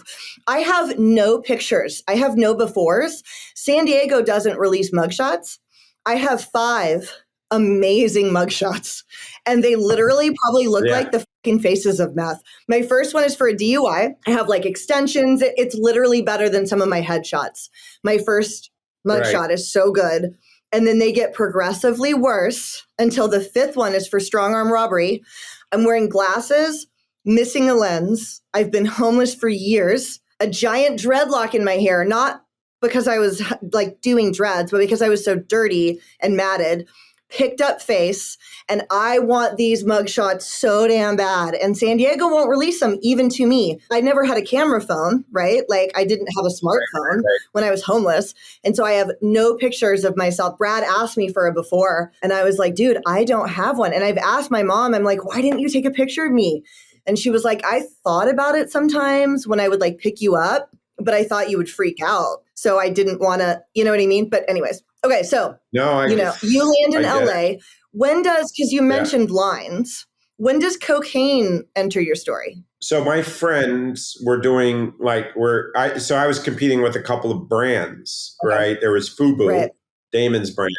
I have no pictures. I have no befores. San Diego doesn't release mugshots. I have 5 amazing mugshots. And they literally probably look like the fucking faces of meth. My first one is for a DUI. I have like extensions. It's literally better than some of my headshots. My first mugshot is so good. And then they get progressively worse until the 5th one is for strong arm robbery. I'm wearing glasses, missing a lens. I've been homeless for years. A giant dreadlock in my hair, not because I was like doing dreads, but because I was so dirty and matted. Picked up face, and I want these mugshots so damn bad. And San Diego won't release them, even to me. I never had a camera phone, right? Like I didn't have a smartphone when I was homeless. And so I have no pictures of myself. Brad asked me for a before, and I was like, dude, I don't have one. And I've asked my mom, I'm like, why didn't you take a picture of me? And she was like, I thought about it sometimes when I would like pick you up, but I thought you would freak out. So I didn't want to, you know what I mean? But anyways. Okay, so, you land in LA. When does, because you mentioned lines, when does cocaine enter your story? So my friends were doing I was competing with a couple of brands, right? There was FUBU, Damon's brand.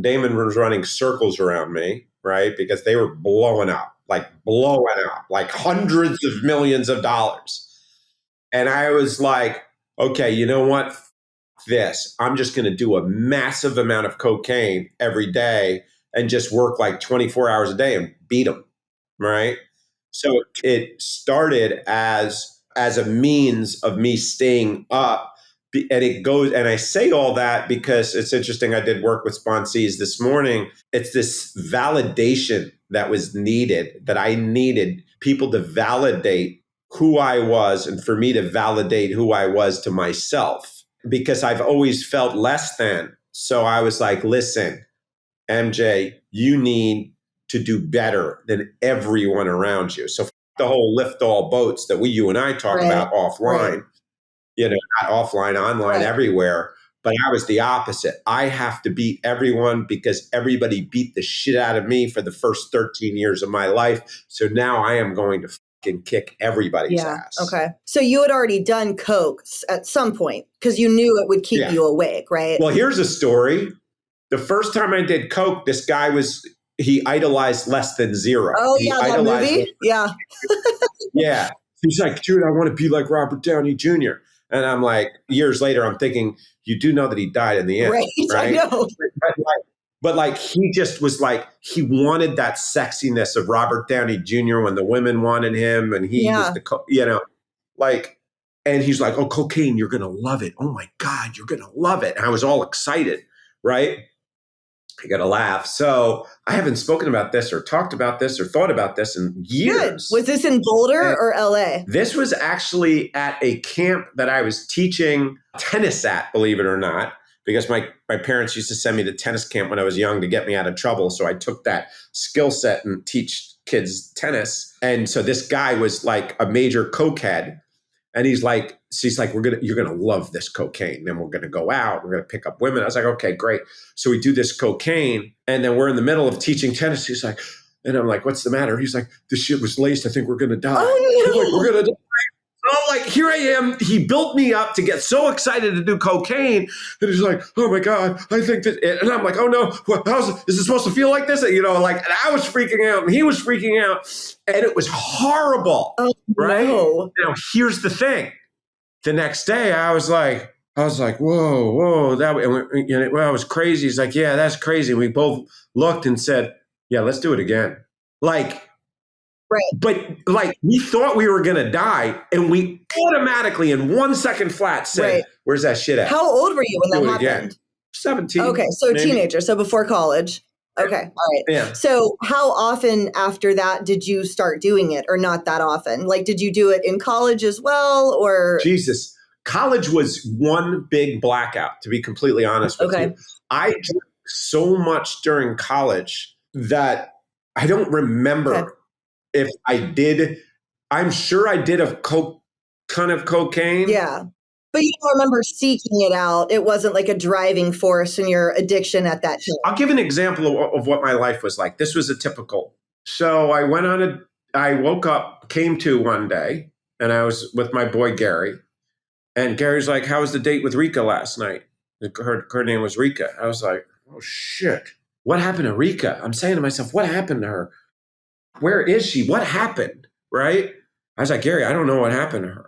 Damon was running circles around me, right? Because they were blowing up, like hundreds of millions of dollars. And I was like, okay, you know what? I'm just going to do a massive amount of cocaine every day and just work like 24 hours a day and beat them. Right. So it started as a means of me staying up And it goes, and I say all that because it's interesting. I did work with sponsees this morning. It's this validation that was needed, that I needed people to validate who I was and for me to validate who I was to myself, because I've always felt less than. So I was like, listen, MJ, you need to do better than everyone around you. So the whole lift all boats that you and I talk about offline, not offline, online, everywhere. But I was the opposite. I have to beat everyone because everybody beat the shit out of me for the first 13 years of my life. So now I am going to fucking kick everybody's ass. Okay. So you had already done coke at some point because you knew it would keep you awake, right? Well, here's a story. The first time I did coke, this guy he idolized Less Than Zero. Oh, that movie? Yeah. Yeah. He's like, dude, I want to be like Robert Downey Jr. And I'm like, years later, I'm thinking, you do know that he died in the end, right? I know. But he just was like, he wanted that sexiness of Robert Downey Jr. when the women wanted him, and he was and he's like, oh, cocaine, you're going to love it. Oh my God, you're going to love it. And I was all excited, right? I got to laugh. So I haven't spoken about this or talked about this or thought about this in years. Good. Was this in Boulder or LA? This was actually at a camp that I was teaching tennis at, believe it or not, because my parents used to send me to tennis camp when I was young to get me out of trouble. So I took that skill set and teach kids tennis. And so this guy was like a major cokehead. And he's like, you're gonna love this cocaine. Then we're gonna go out. We're gonna pick up women. I was like, okay, great. So we do this cocaine, and then we're in the middle of teaching tennis. He's like, and I'm like, what's the matter? He's like, this shit was laced. I think we're gonna die. Oh, no. He's like, we're gonna die. And I'm like, here I am. He built me up to get so excited to do cocaine, and he's like, oh my God, I think that. And I'm like, oh no, is it supposed to feel like this? And I was freaking out, and he was freaking out, and it was horrible. Oh, right? No. Now, here's the thing. The next day, I was like, whoa, that was crazy. He's like, yeah, that's crazy. And we both looked and said, yeah, let's do it again. But we thought we were going to die, and we automatically in 1 second flat said, where's that shit at? How old were you when that happened? Again. 17. Okay, so maybe. Teenager, so before college. Okay, all right. Yeah. So how often after that did you start doing it, or not that often? Did you do it in college as well, or? Jesus. College was one big blackout, to be completely honest with you. I drank so much during college that I don't remember if I did. I'm sure I did a ton of cocaine. Yeah. But you don't remember seeking it out. It wasn't like a driving force in your addiction at that time. I'll give an example of what my life was like. This was a typical. So I woke up, came to one day, and I was with my boy, Gary. And Gary's like, how was the date with Rika last night? Her name was Rika. I was like, oh shit. What happened to Rika? I'm saying to myself, what happened to her? Where is she? What happened? Right? I was like, Gary, I don't know what happened to her.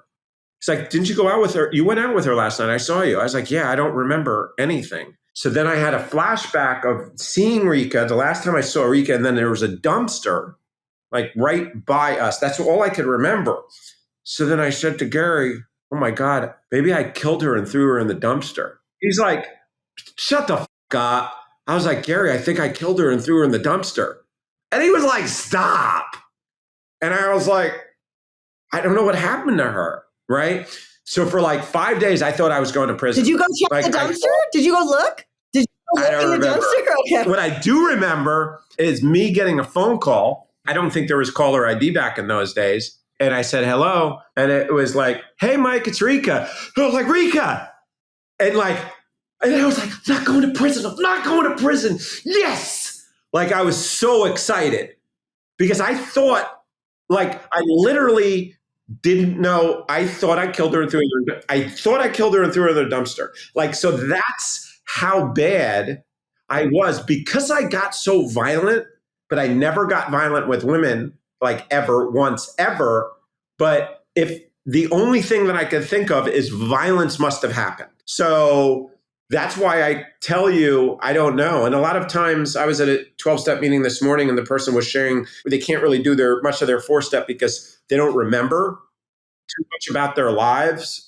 He's like, didn't you go out with her? You went out with her last night. I saw you. I was like, yeah, I don't remember anything. So then I had a flashback of seeing Rika, the last time I saw Rika, and then there was a dumpster right by us. That's all I could remember. So then I said to Gary, oh my God, maybe I killed her and threw her in the dumpster. He's like, shut the fuck up. I was like, Gary, I think I killed her and threw her in the dumpster. And he was like, stop. And I was like, I don't know what happened to her. Right. So for 5 days, I thought I was going to prison. Did you go check the dumpster? Did you go look? Did you go look in the dumpster? Okay. What I do remember is me getting a phone call. I don't think there was caller ID back in those days. And I said, hello. And it was like, hey, Mike, it's Rika. And I was like, Rika. And I was like, I'm not going to prison. I'm not going to prison. Yes. I was so excited because I thought, I literally didn't know. I thought I killed her and threw her in the dumpster. So that's how bad I was because I got so violent, but I never got violent with women ever. But if the only thing that I could think of is violence must have happened. So that's why I tell you, I don't know. And a lot of times I was at a 12-step meeting this morning and the person was sharing they can't really do much of their 4-step because they don't remember too much about their lives.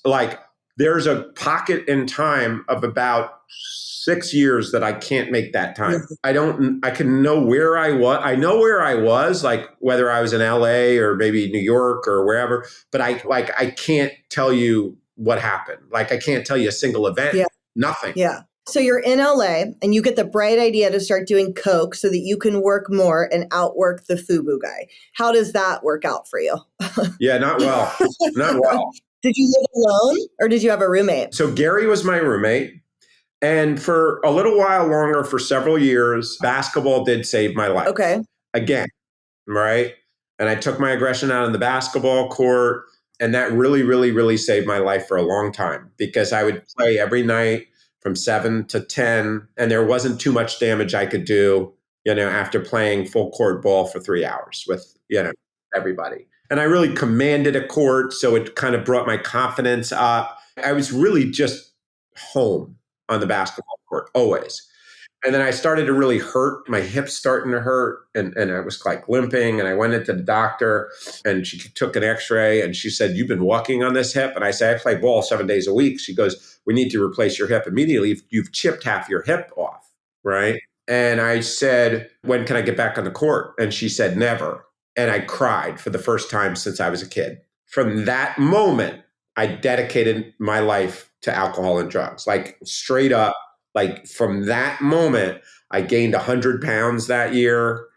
there's a pocket in time of about 6 years that I can't make that time. I can know where I was. I know where I was, like whether I was in LA or maybe New York or wherever, but I can't tell you what happened. Like I can't tell you a single event, nothing. Yeah. So you're in LA and you get the bright idea to start doing coke so that you can work more and outwork the FUBU guy. How does that work out for you? Yeah, not well. Not well. Did you live alone or did you have a roommate? So Gary was my roommate. And for a little while longer, for several years, basketball did save my life. Okay. Again, right? And I took my aggression out on the basketball court. And that really, really, really saved my life for a long time because I would play every night from 7 to 10. And there wasn't too much damage I could do, after playing full court ball for 3 hours with, everybody. And I really commanded a court. So it kind of brought my confidence up. I was really just home on the basketball court, always. And then I started to really hurt. My hips starting to hurt. And I was like limping. And I went into the doctor and she took an x-ray and she said, "You've been walking on this hip?" And I said, "I play ball 7 days a week." She goes, "We need to replace your hip immediately. You've chipped half your hip off." Right. And I said, "When can I get back on the court?" And she said, "Never." And I cried for the first time since I was a kid. From that moment, I dedicated my life to alcohol and drugs, like straight up. Like from that moment, I gained 100 pounds that year.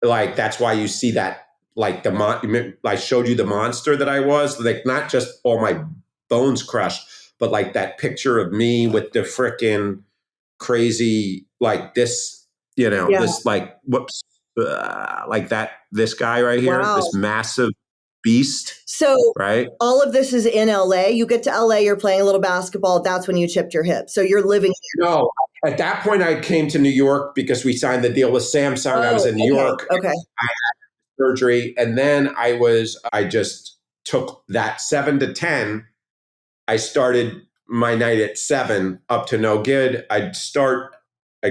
Like that's why you see that, like I showed you the monster that I was, like not just all my bones crushed, but like that picture of me with the frickin' crazy, like this, this like, whoops, like this guy right here, this massive beast. So right. All of this is in LA. You get to LA, you're playing a little basketball. That's when you chipped your hip. So you're living here. No, at that point I came to New York because we signed the deal with Samsung. I was in New York. Okay. I had surgery. And then I just took that 7 to 10. I started my night at 7 up to no good. I'd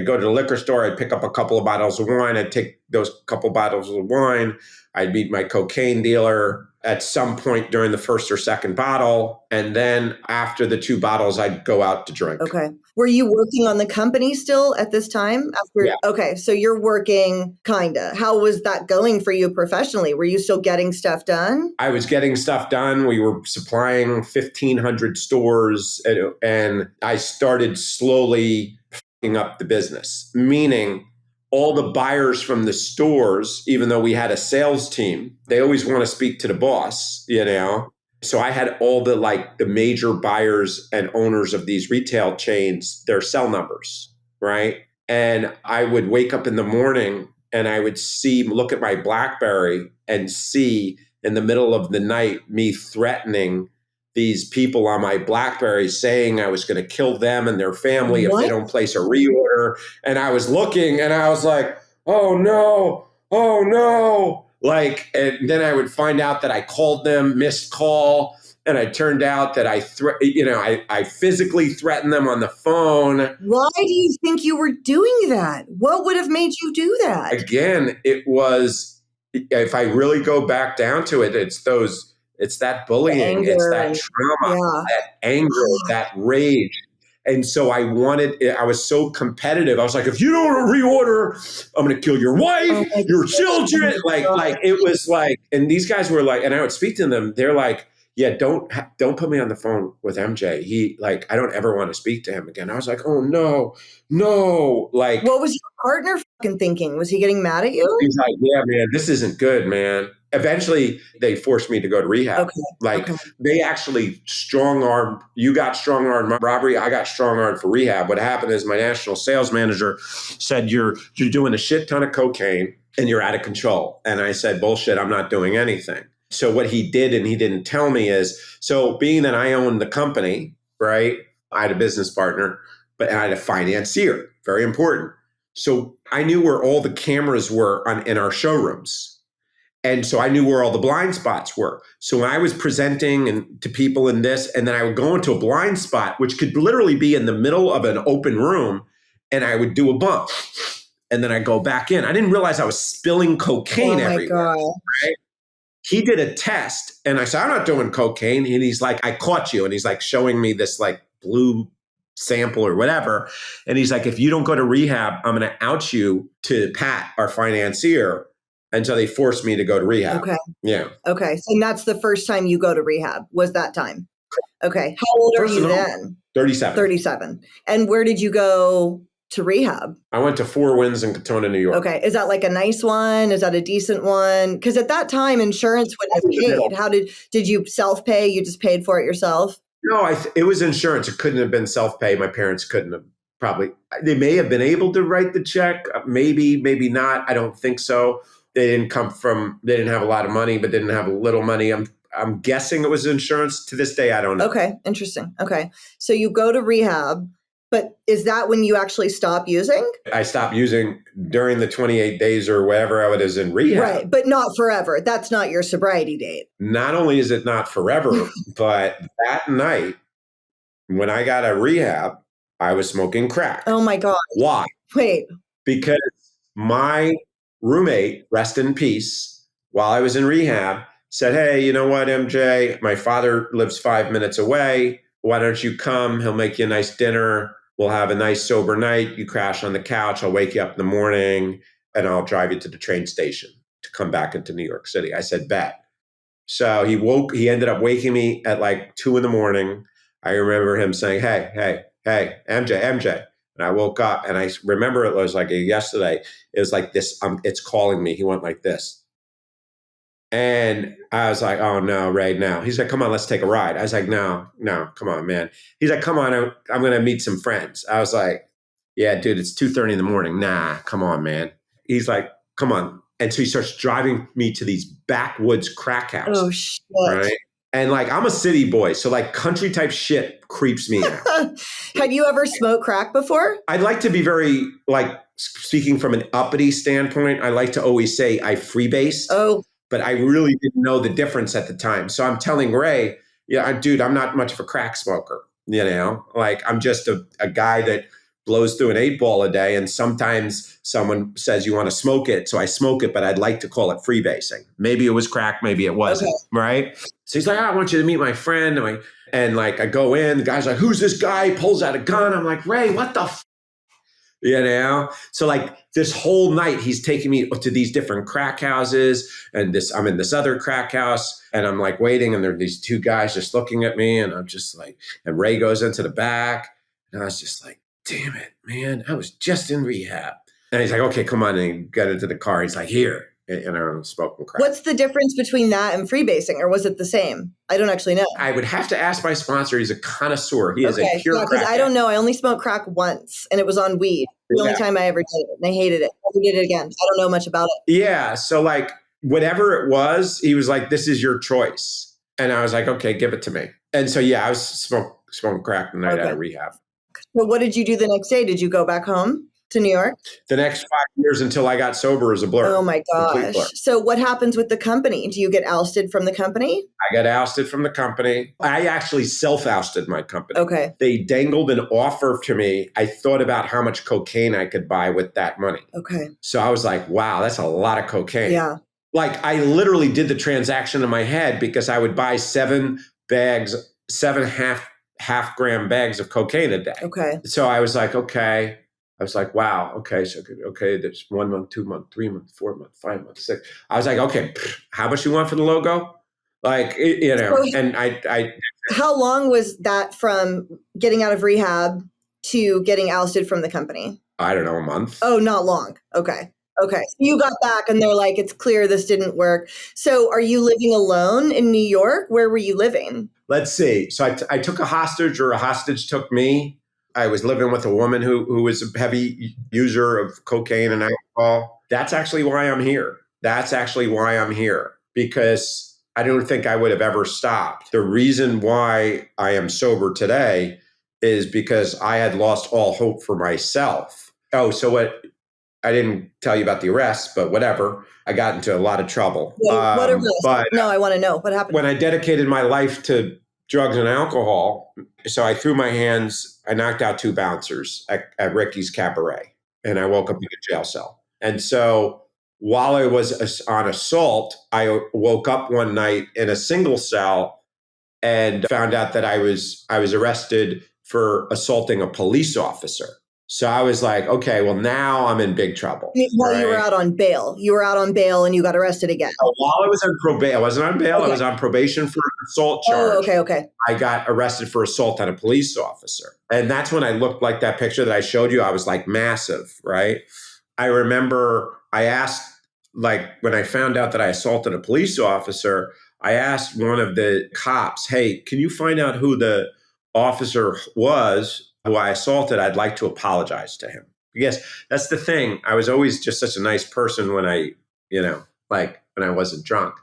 go to the liquor store. I'd pick up a couple of bottles of wine. I'd take those couple bottles of wine. I'd meet my cocaine dealer at some point during the first or second bottle. And then after the 2 bottles, I'd go out to drink. Okay. Were you working on the company still at this time? Yeah. Okay. So you're working kinda. How was that going for you professionally? Were you still getting stuff done? I was getting stuff done. We were supplying 1,500 stores and I started slowly fucking up the business, meaning all the buyers from the stores, even though we had a sales team, they always want to speak to the boss, So I had all the major buyers and owners of these retail chains, their cell numbers, right? And I would wake up in the morning and I would look at my BlackBerry and see in the middle of the night me threatening these people on my BlackBerry saying I was going to kill them and their family if they don't place a reorder. And I was looking and I was like, oh no. And then I would find out that I called them, missed call. And it turned out that I physically threatened them on the phone. Why do you think you were doing that? What would have made you do that? Again, it was, if I really go back down to it, it's that bullying, it's that trauma, that anger, that rage. And so I was so competitive. I was like, if you don't reorder, I'm going to kill your wife, your children. It was like, and these guys were like, and I would speak to them. They're like, yeah, don't put me on the phone with MJ. I don't ever want to speak to him again. I was like, oh no. What was your partner fucking thinking? Was he getting mad at you? He's like, yeah, man, this isn't good, man. Eventually, they forced me to go to rehab. They actually strong-armed. You got strong-armed robbery. I got strong-armed for rehab. What happened is my national sales manager said, you're doing a shit ton of cocaine and you're out of control. And I said, bullshit, I'm not doing anything. So what he did, and he didn't tell me, is, so being that I owned the company, right, I had a business partner, but I had a financier, very important. So I knew where all the cameras were in our showrooms. And so I knew where all the blind spots were. So when I was presenting to people in this, and then I would go into a blind spot, which could literally be in the middle of an open room, and I would do a bump. And then I go back in. I didn't realize I was spilling cocaine everywhere. God. Right? he did a test and I said, I'm not doing cocaine. And he's like, I caught you. And he's like showing me this like blue sample or whatever. And he's like, if you don't go to rehab, I'm going to out you to Pat, our financier. And so they forced me to go to rehab. Okay. Yeah. Okay. So that's the first time you go to rehab, was that time? Okay. How old are you then? 37. 37. And where did you go to rehab? I went to Four Winds in Katona, New York. Okay. Is that like a nice one? Is that a decent one? Because at that time, insurance wouldn't have paid. How did you self-pay? You just paid for it yourself? No, it was insurance. It couldn't have been self-pay. My parents couldn't have probably. They may have been able to write the check. Maybe, maybe not. I don't think so. They didn't have a lot of money, but didn't have a little money. I'm guessing it was insurance. To this day, I don't know. Okay. Interesting. Okay. So you go to rehab. But is that when you actually stop using? I stopped using during the 28 days or whatever I was in rehab. Right, but not forever. That's not your sobriety date. Not only is it not forever, but that night when I got out of rehab, I was smoking crack. Oh my God. Why? Wait. Because my roommate, rest in peace, while I was in rehab, said, hey, you know what, MJ? My father lives 5 minutes away. Why don't you come? He'll make you a nice dinner. We'll have a nice sober night. You crash on the couch. I'll wake you up in the morning and I'll drive you to the train station to come back into New York City. I said, bet. So he ended up waking me at like 2 a.m. I remember him saying, hey, MJ. And I woke up and I remember it was like yesterday. It was like this, it's calling me. He went like this. And I was like, oh no, Ray, no. He's like, come on, let's take a ride. I was like, no, come on, man. He's like, come on, I'm going to meet some friends. I was like, yeah, dude, it's 2:30 in the morning. Nah, come on, man. He's like, come on. And so he starts driving me to these backwoods crack houses. Oh, shit. Right? And like, I'm a city boy. So like country type shit creeps me out. Had you ever smoked crack before? I'd like to be very like, speaking from an uppity standpoint, I like to always say I freebased. Oh, but I really didn't know the difference at the time. So I'm telling Ray, dude, I'm not much of a crack smoker. Like I'm just a guy that blows through an 8-ball a day. And sometimes someone says you want to smoke it. So I smoke it, but I'd like to call it freebasing. Maybe it was crack, maybe it wasn't. Okay. Right. So he's like, I want you to meet my friend. And like I go in, the guy's like, who's this guy? He pulls out a gun. I'm like, Ray, what the So like this whole night, he's taking me to these different crack houses and I'm in this other crack house and I'm like waiting and there are these two guys just looking at me and I'm just like, and Ray goes into the back and I was just like, damn it, man, I was just in rehab. And he's like, okay, come on. And he got into the car. He's like, here. And I'm smoking crack. What's the difference between that and freebasing, or was it the same? I don't actually know. I would have to ask my sponsor. He's a connoisseur. He is a pure crack. Because I don't know. I only smoked crack once, and it was on weed. The only time I ever did it, and I hated it. I never did it again. I don't know much about it. Yeah. So like whatever it was, he was like, "This is your choice," and I was like, "Okay, give it to me." And so yeah, I was smoking crack the night out of rehab. So what did you do the next day? Did you go back home to New York? The next 5 years until I got sober is a blur. Oh my gosh. So what happens with the company? Do you get ousted from the company? I got ousted from the company. I actually self-ousted my company. Okay. They dangled an offer to me. I thought about how much cocaine I could buy with that money. Okay. So I was like, wow, that's a lot of cocaine. Yeah. Like I literally did the transaction in my head because I would buy 7 half gram bags of cocaine a day. Okay. So I was like, okay. I was like, wow, okay, so there's 1 month, 2 month, 3 month, 4 month, 5 month, 6. I was like, okay, how much you want for the logo? Like, and I. How long was that from getting out of rehab to getting ousted from the company? I don't know, a month. Oh, not long. Okay. You got back and they're like, it's clear this didn't work. So are you living alone in New York? Where were you living? Let's see. So I took a hostage, or a hostage took me. I was living with a woman who was a heavy user of cocaine and alcohol. That's actually why I'm here. Because I don't think I would have ever stopped. The reason why I am sober today is because I had lost all hope for myself. Oh, so what? I didn't tell you about the arrest, but whatever. I got into a lot of trouble. What arrest? But no, I want to know. What happened? When I dedicated my life to drugs and alcohol, so I threw my hands, I knocked out 2 bouncers at Ricky's Cabaret, and I woke up in a jail cell. And so while I was on assault, I woke up one night in a single cell and found out that I was arrested for assaulting a police officer. So I was like, okay, well, now I'm in big trouble. While you were out on bail. You were out on bail and you got arrested again. While I was on probation, I wasn't on bail. Okay. I was on probation for an assault charge. Oh, okay. I got arrested for assault on a police officer. And that's when I looked like that picture that I showed you. I was like massive, right? I remember I asked, like, when I found out that I assaulted a police officer, I asked one of the cops, hey, can you find out who the officer was who I assaulted? I'd like to apologize to him. Yes, that's the thing. I was always just such a nice person when I, like when I wasn't drunk.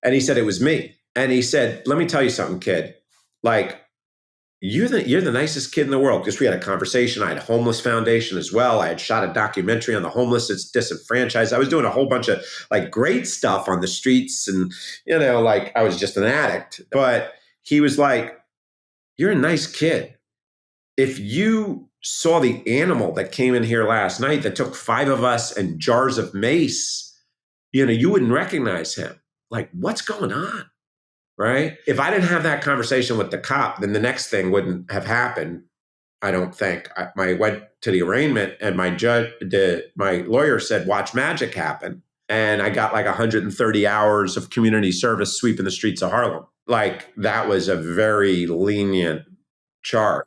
And he said it was me. And he said, let me tell you something, kid. Like, you're the nicest kid in the world. Because we had a conversation. I had a homeless foundation as well. I had shot a documentary on the homeless. It's disenfranchised. I was doing a whole bunch of like great stuff on the streets. And, like I was just an addict. But he was like, you're a nice kid. If you saw the animal that came in here last night that took 5 of us and jars of mace, you wouldn't recognize him. Like, what's going on? Right? If I didn't have that conversation with the cop, then the next thing wouldn't have happened. I don't think. I went to the arraignment and my lawyer said, watch magic happen. And I got like 130 hours of community service sweeping the streets of Harlem. Like, that was a very lenient charge.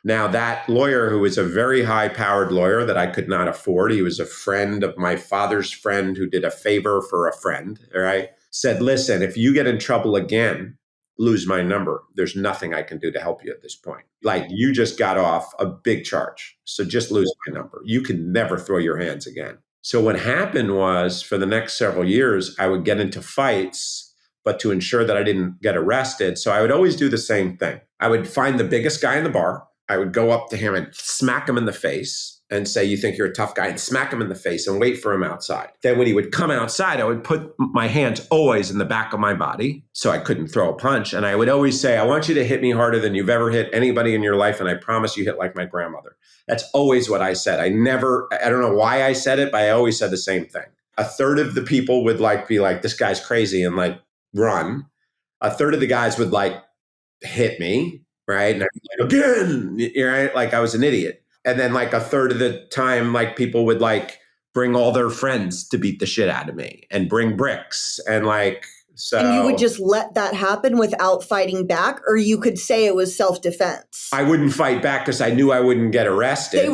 Now, that lawyer, who was a very high-powered lawyer that I could not afford, he was a friend of my father's friend who did a favor for a friend, right? Said, listen, if you get in trouble again, lose my number. There's nothing I can do to help you at this point. Like, you just got off a big charge. So just lose my number. You can never throw your hands again. So what happened was, for the next several years, I would get into fights, but to ensure that I didn't get arrested. So I would always do the same thing. I would find the biggest guy in the bar. I would go up to him and smack him in the face and say, you think you're a tough guy, and smack him in the face and wait for him outside. Then when he would come outside, I would put my hands always in the back of my body so I couldn't throw a punch. And I would always say, I want you to hit me harder than you've ever hit anybody in your life. And I promise you hit like my grandmother. That's always what I said. I don't know why I said it, but I always said the same thing. A third of the people would be like, this guy's crazy, and like run. A third of the guys would like hit me. Right. And I'd be like, again, right? Like I was an idiot. And then like a third of the time, like people would like bring all their friends to beat the shit out of me and bring bricks. And like, so. And you would just let that happen without fighting back? Or you could say it was self-defense? I wouldn't fight back because I knew I wouldn't get arrested. You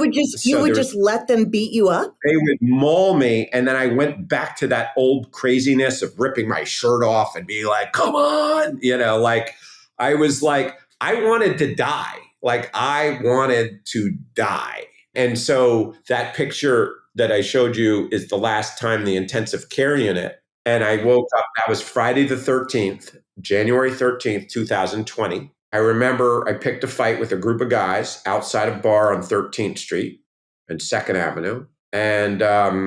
would just let them beat you up? They would maul me. And then I went back to that old craziness of ripping my shirt off and be like, come on. Like I was like, I wanted to die. Like I wanted to die. And so that picture that I showed you is the last time the intensive care unit. And I woke up, that was Friday the 13th, January 13th, 2020. I remember I picked a fight with a group of guys outside a bar on 13th Street and 2nd Avenue. And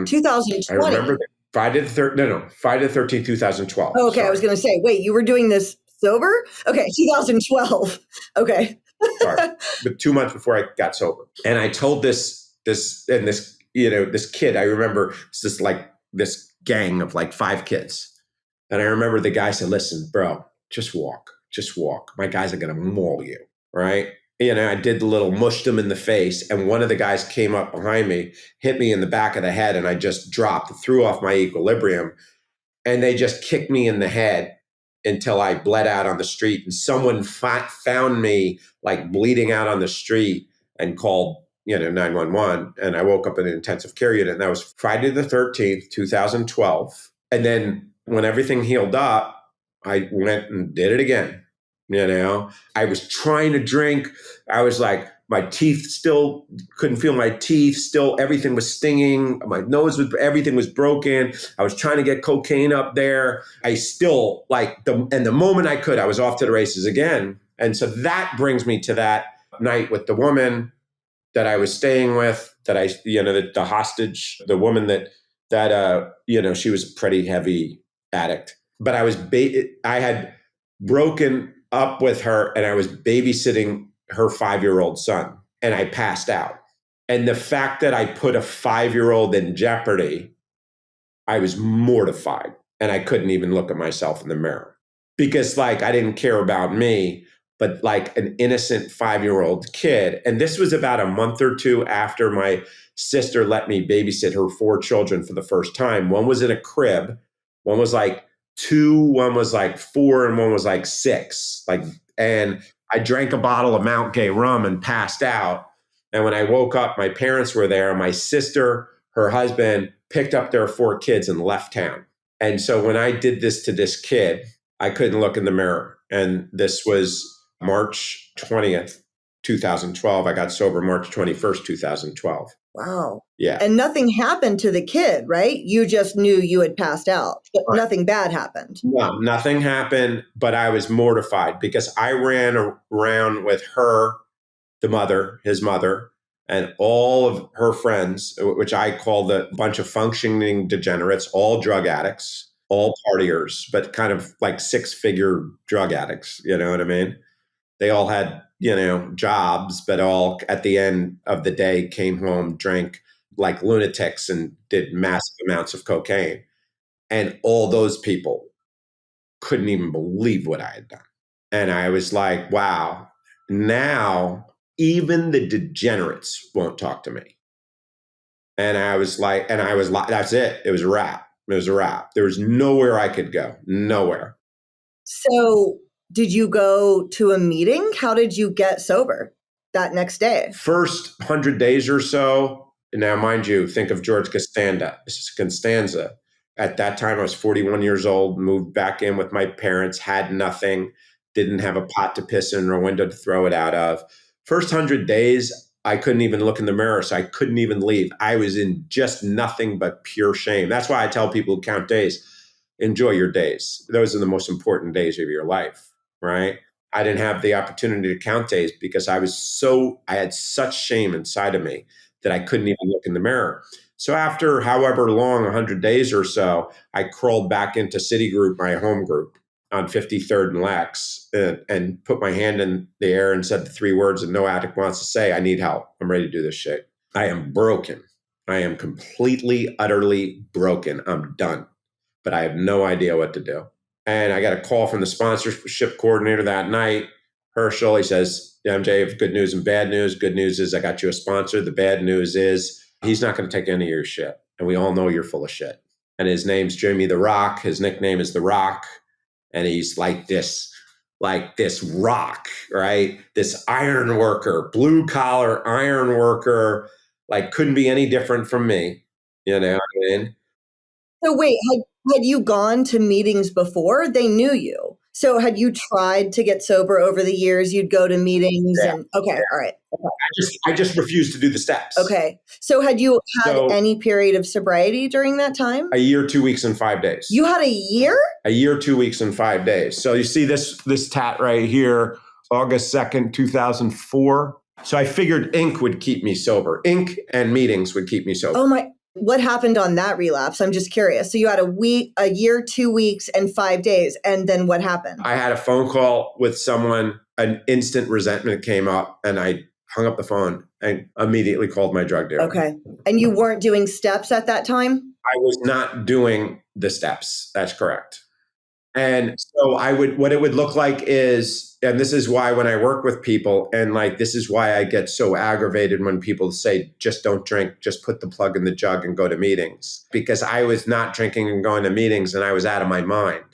2020. I remember Friday the 13th, 2012. Oh, okay, sorry. I was going to say, wait, you were doing this sober? Okay, 2012. Okay. Sorry, but 2 months before I got sober. And I told this kid, I remember this gang of like 5 kids. And I remember the guy said, listen, bro, just walk. My guys are going to maul you, right? I did the little mushed him in the face. And one of the guys came up behind me, hit me in the back of the head. And I just dropped, threw off my equilibrium. And they just kicked me in the head until I bled out on the street. And someone found me like bleeding out on the street and called, 911. And I woke up in an intensive care unit. And that was Friday the 13th, 2012. And then when everything healed up, I went and did it again. I was trying to drink. I was like, my teeth still couldn't feel my teeth. Still, everything was stinging. My nose everything was broken. I was trying to get cocaine up there. I still the moment I could, I was off to the races again. And so that brings me to that night with the woman that I was staying with, that the hostage, the woman that she was a pretty heavy addict, but I had broken up with her and I was babysitting her 5-year-old son, and I passed out. And the fact that I put a 5-year-old in jeopardy I was mortified and I couldn't even look at myself in the mirror because like I didn't care about me, but like an innocent 5-year-old kid. And this was about a month or two after my sister let me babysit her 4 children for the first time. One was in a crib, one was like 2, one was like 4, and one was like 6. Like, and I drank a bottle of Mount Gay rum and passed out. And when I woke up, my parents were there. My sister, her husband, picked up their 4 kids and left town. And so when I did this to this kid, I couldn't look in the mirror. And this was March 20th, 2012. I got sober March 21st, 2012. Wow. Yeah. And nothing happened to the kid, right? You just knew you had passed out, but Right. Nothing bad happened. No, nothing happened, but I was mortified because I ran around with her, the mother, his mother, and all of her friends, which I call the bunch of functioning degenerates, all drug addicts, all partiers, but kind of like 6-figure drug addicts. You know what I mean? They all had, jobs, but all at the end of the day came home, drank like lunatics and did massive amounts of cocaine. And all those people couldn't even believe what I had done. And I was like, wow, now even the degenerates won't talk to me. And I was like, that's it. It was a wrap. It was a wrap. There was nowhere I could go. Nowhere. So did you go to a meeting? How did you get sober that next day? First 100 days or so. Now, mind you, think of George Costanza. At that time, I was 41 years old, moved back in with my parents, had nothing, didn't have a pot to piss in or a window to throw it out of. First 100 days, I couldn't even look in the mirror, so I couldn't even leave. I was in just nothing but pure shame. That's why I tell people who count days, enjoy your days. Those are the most important days of your life, right? I didn't have the opportunity to count days because I had such shame inside of me that I couldn't even look in the mirror. So after however long, 100 days or so, I crawled back into Citigroup, my home group, on 53rd and Lex, and put my hand in the air and said the 3 words that no addict wants to say: I need help. I'm ready to do this shit. I am broken. I am completely, utterly broken. I'm done. But I have no idea what to do. And I got a call from the sponsorship coordinator that night, Herschel. He says, MJ, I have good news and bad news. Good news is I got you a sponsor. The bad news is he's not going to take any of your shit. And we all know you're full of shit. And his name's Jimmy the Rock. His nickname is The Rock. And he's like this rock, right? This iron worker, blue collar iron worker, like couldn't be any different from me. You know what I mean? So wait, had you gone to meetings before? They knew you. So had you tried to get sober over the years? You'd go to meetings and okay, all right. I just refused to do the steps. Okay. So had you had any period of sobriety during that time? A year, 2 weeks, and 5 days. You had a year? A year, 2 weeks, and 5 days. So you see this tat right here, August 2nd, 2004. So I figured ink would keep me sober. Ink and meetings would keep me sober. Oh my, what happened on that relapse? I'm just curious. So you had a year, 2 weeks, and 5 days. And then what happened? I had a phone call with someone, an instant resentment came up, and I hung up the phone and immediately called my drug dealer. Okay. And you weren't doing steps at that time? I was not doing the steps. That's correct. And so what it would look like is, and this is why when I work with people, and like, this is why I get so aggravated when people say, just don't drink, just put the plug in the jug and go to meetings. Because I was not drinking and going to meetings and I was out of my mind.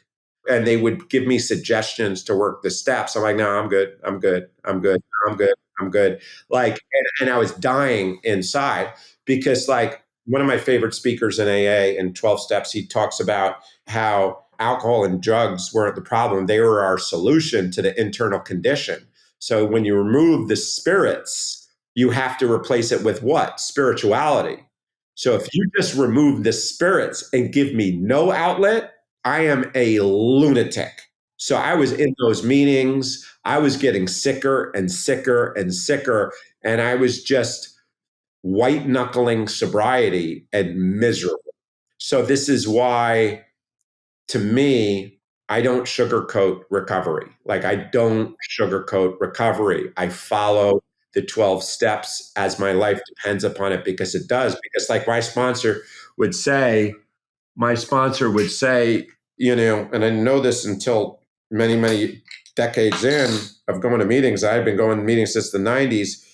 And they would give me suggestions to work the steps. I'm like, no, I'm good. I'm good. I'm good. I'm good. I'm good. Like, and I was dying inside because like one of my favorite speakers in AA in 12 Steps, he talks about how alcohol and drugs weren't the problem. They were our solution to the internal condition. So when you remove the spirits, you have to replace it with what? Spirituality. So if you just remove the spirits and give me no outlet, I am a lunatic. So I was in those meetings. I was getting sicker and sicker and sicker. And I was just white knuckling sobriety and miserable. So this is why, to me, I don't sugarcoat recovery. Like I don't sugarcoat recovery. I follow the 12 steps as my life depends upon it because it does. Because like my sponsor would say, my sponsor would say, and I didn't know this until many, many decades in of going to meetings. I've been going to meetings since the 90s.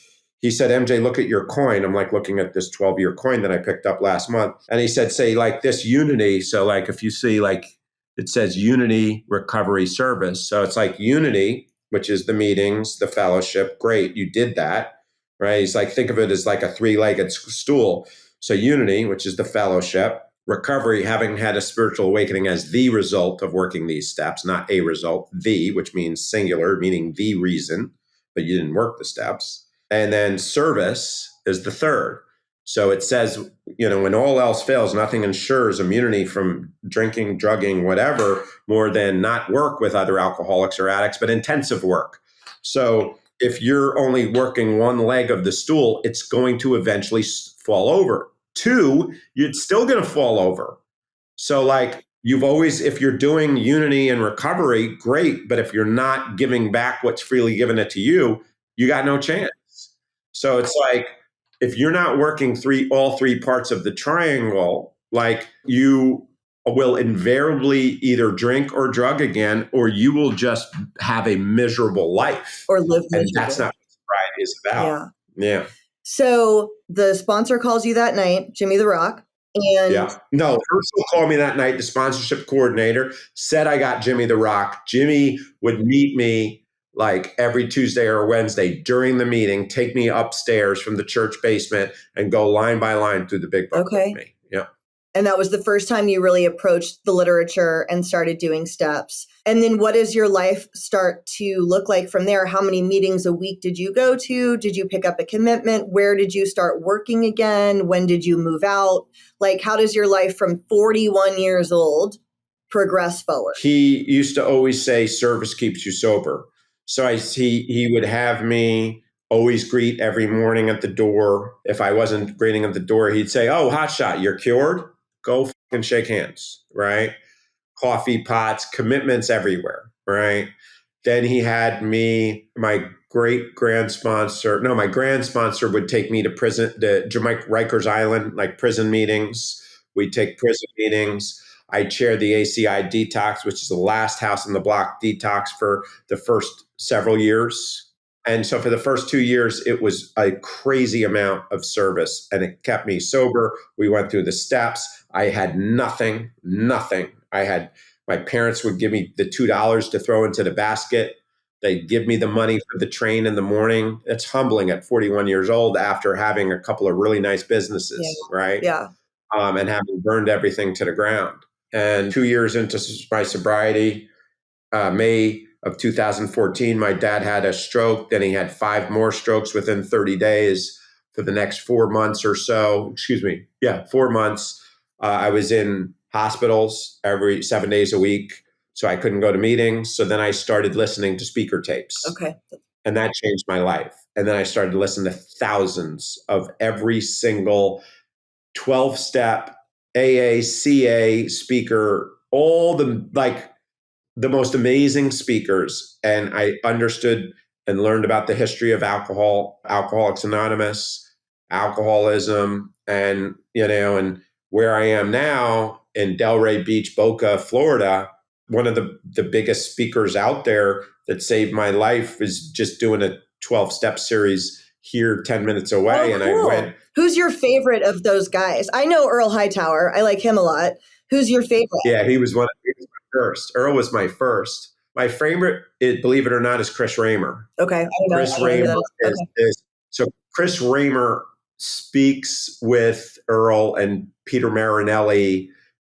He said, MJ, look at your coin. I'm like looking at this 12-year coin that I picked up last month. And he said, say like this unity. So like if you see like it says unity, recovery, service. So it's like unity, which is the meetings, the fellowship. Great, you did that, right? He's like, think of it as like a three-legged stool. So unity, which is the fellowship. Recovery, having had a spiritual awakening as the result of working these steps, not a result, the, which means singular, meaning the reason, but you didn't work the steps. And then service is the third. So it says, when all else fails, nothing ensures immunity from drinking, drugging, whatever, more than not work with other alcoholics or addicts, but intensive work. So if you're only working one leg of the stool, it's going to eventually fall over. Two, you're still going to fall over. So like you've always, if you're doing unity and recovery, great. But if you're not giving back what's freely given it to you, you got no chance. So it's like, if you're not working all three parts of the triangle, like you will invariably either drink or drug again, or you will just have a miserable life. Or live miserable. And that's not what sobriety is about. Yeah. So the sponsor calls you that night, Jimmy the Rock. And no, first he'll call me that night. The sponsorship coordinator said I got Jimmy the Rock. Jimmy would meet me like every Tuesday or Wednesday during the meeting, take me upstairs from the church basement and go line by line through the big book with me. Yeah. And that was the first time you really approached the literature and started doing steps. And then what does your life start to look like from there? How many meetings a week did you go to? Did you pick up a commitment? Where did you start working again? When did you move out? Like, how does your life from 41 years old progress forward? He used to always say, service keeps you sober. So he would have me always greet every morning at the door. If I wasn't greeting at the door, he'd say, oh, hotshot, you're cured? Go fucking shake hands, right? Coffee pots, commitments everywhere, right? Then he had me, my grand sponsor would take me to prison, to Jamaica Rikers Island, like prison meetings. We'd take prison meetings. I chaired the ACI detox, which is the last house in the block detox for the first several years. And so for the first 2 years, it was a crazy amount of service and it kept me sober. We went through the steps. I had nothing. My parents would give me the $2 to throw into the basket. They'd give me the money for the train in the morning. It's humbling at 41 years old after having a couple of really nice businesses, right? Yeah. And having burned everything to the ground. And 2 years into my sobriety, May of 2014, my dad had a stroke. Then he had 5 more strokes within 30 days. For the next 4 months or so, 4 months, I was in hospitals every 7 days a week. So I couldn't go to meetings. So then I started listening to speaker tapes. Okay. And that changed my life. And then I started to listen to thousands of every single 12-step AACA speaker, all the most amazing speakers. And I understood and learned about the history of alcohol, Alcoholics Anonymous, alcoholism, and where I am now in Delray Beach, Boca, Florida. One of the biggest speakers out there that saved my life is just doing a 12-step series here 10 minutes away. Oh, cool. And I went. Who's your favorite of those guys? I know Earl Hightower. I like him a lot. Who's your favorite? Yeah, he was my first. Earl was my first. My favorite, believe it or not, is Chris Raymer. Okay. Chris Raymer so Chris Raymer speaks with Earl and Peter Marinelli,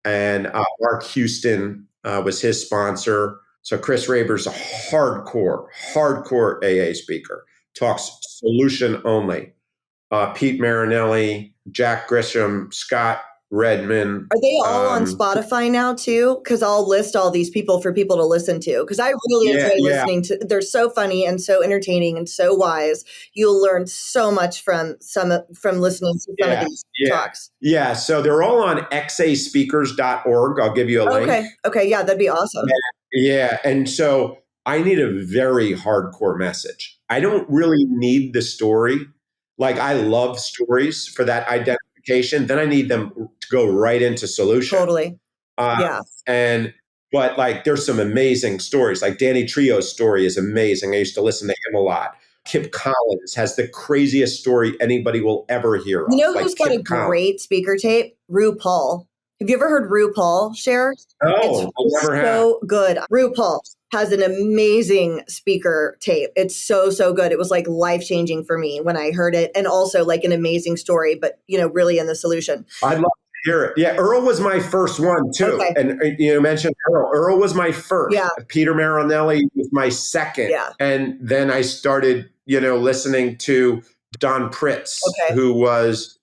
and Mark Houston was his sponsor. So Chris Raymer's a hardcore AA speaker. Talks solution only. Pete Marinelli, Jack Grisham, Scott Redman. Are they all on Spotify now too? Because I'll list all these people for people to listen to. Because I really enjoy listening to. They're so funny and so entertaining and so wise. You'll learn so much from listening to some of these talks. Yeah, so they're all on xaspeakers.org. I'll give you a link. Okay, yeah, that'd be awesome. Yeah, and so I need a very hardcore message. I don't really need the story. Like I love stories for that identification education, then I need them to go right into solution. Totally. Yeah. But like, there's some amazing stories. Like Danny Trejo's story is amazing. I used to listen to him a lot. Kip Collins has the craziest story anybody will ever hear of. You know like who's got Kip a great speaker tape? RuPaul. Have you ever heard RuPaul share? Oh, It's so good. RuPaul has an amazing speaker tape. It's so, so good. It was like life-changing for me when I heard it, and also like an amazing story, but really in the solution. I'd love to hear it. Yeah, Earl was my first one too. Okay. And you mentioned Earl. Earl was my first. Yeah. Peter Marinelli was my second. Yeah. And then I started, listening to Don Pritz, who was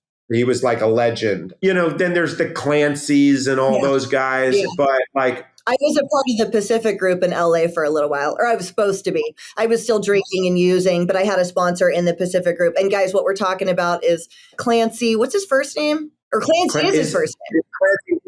like a legend. Then there's the Clancy's and all those guys. Yeah. But like, I was a part of the Pacific Group in LA for a little while, or I was supposed to be. I was still drinking and using, but I had a sponsor in the Pacific Group. And guys, what we're talking about is Clancy. What's his first name? Or Clancy is his first name. Clancy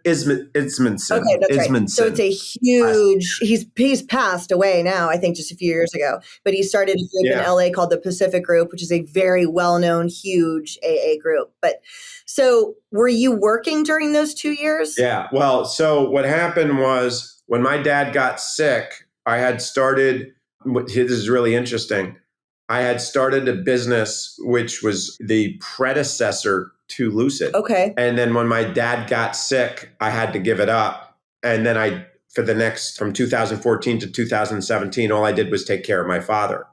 Ismanson. Okay, that's right. So it's a huge, he's passed away now, I think just a few years ago. But he started a group in LA called the Pacific Group, which is a very well-known, huge AA group. But so were you working during those 2 years? Yeah. Well, so what happened was when my dad got sick, I had started, this is really interesting. I had started a business which was the predecessor to Loosid. Okay. And then when my dad got sick, I had to give it up. And then from 2014 to 2017, all I did was take care of my father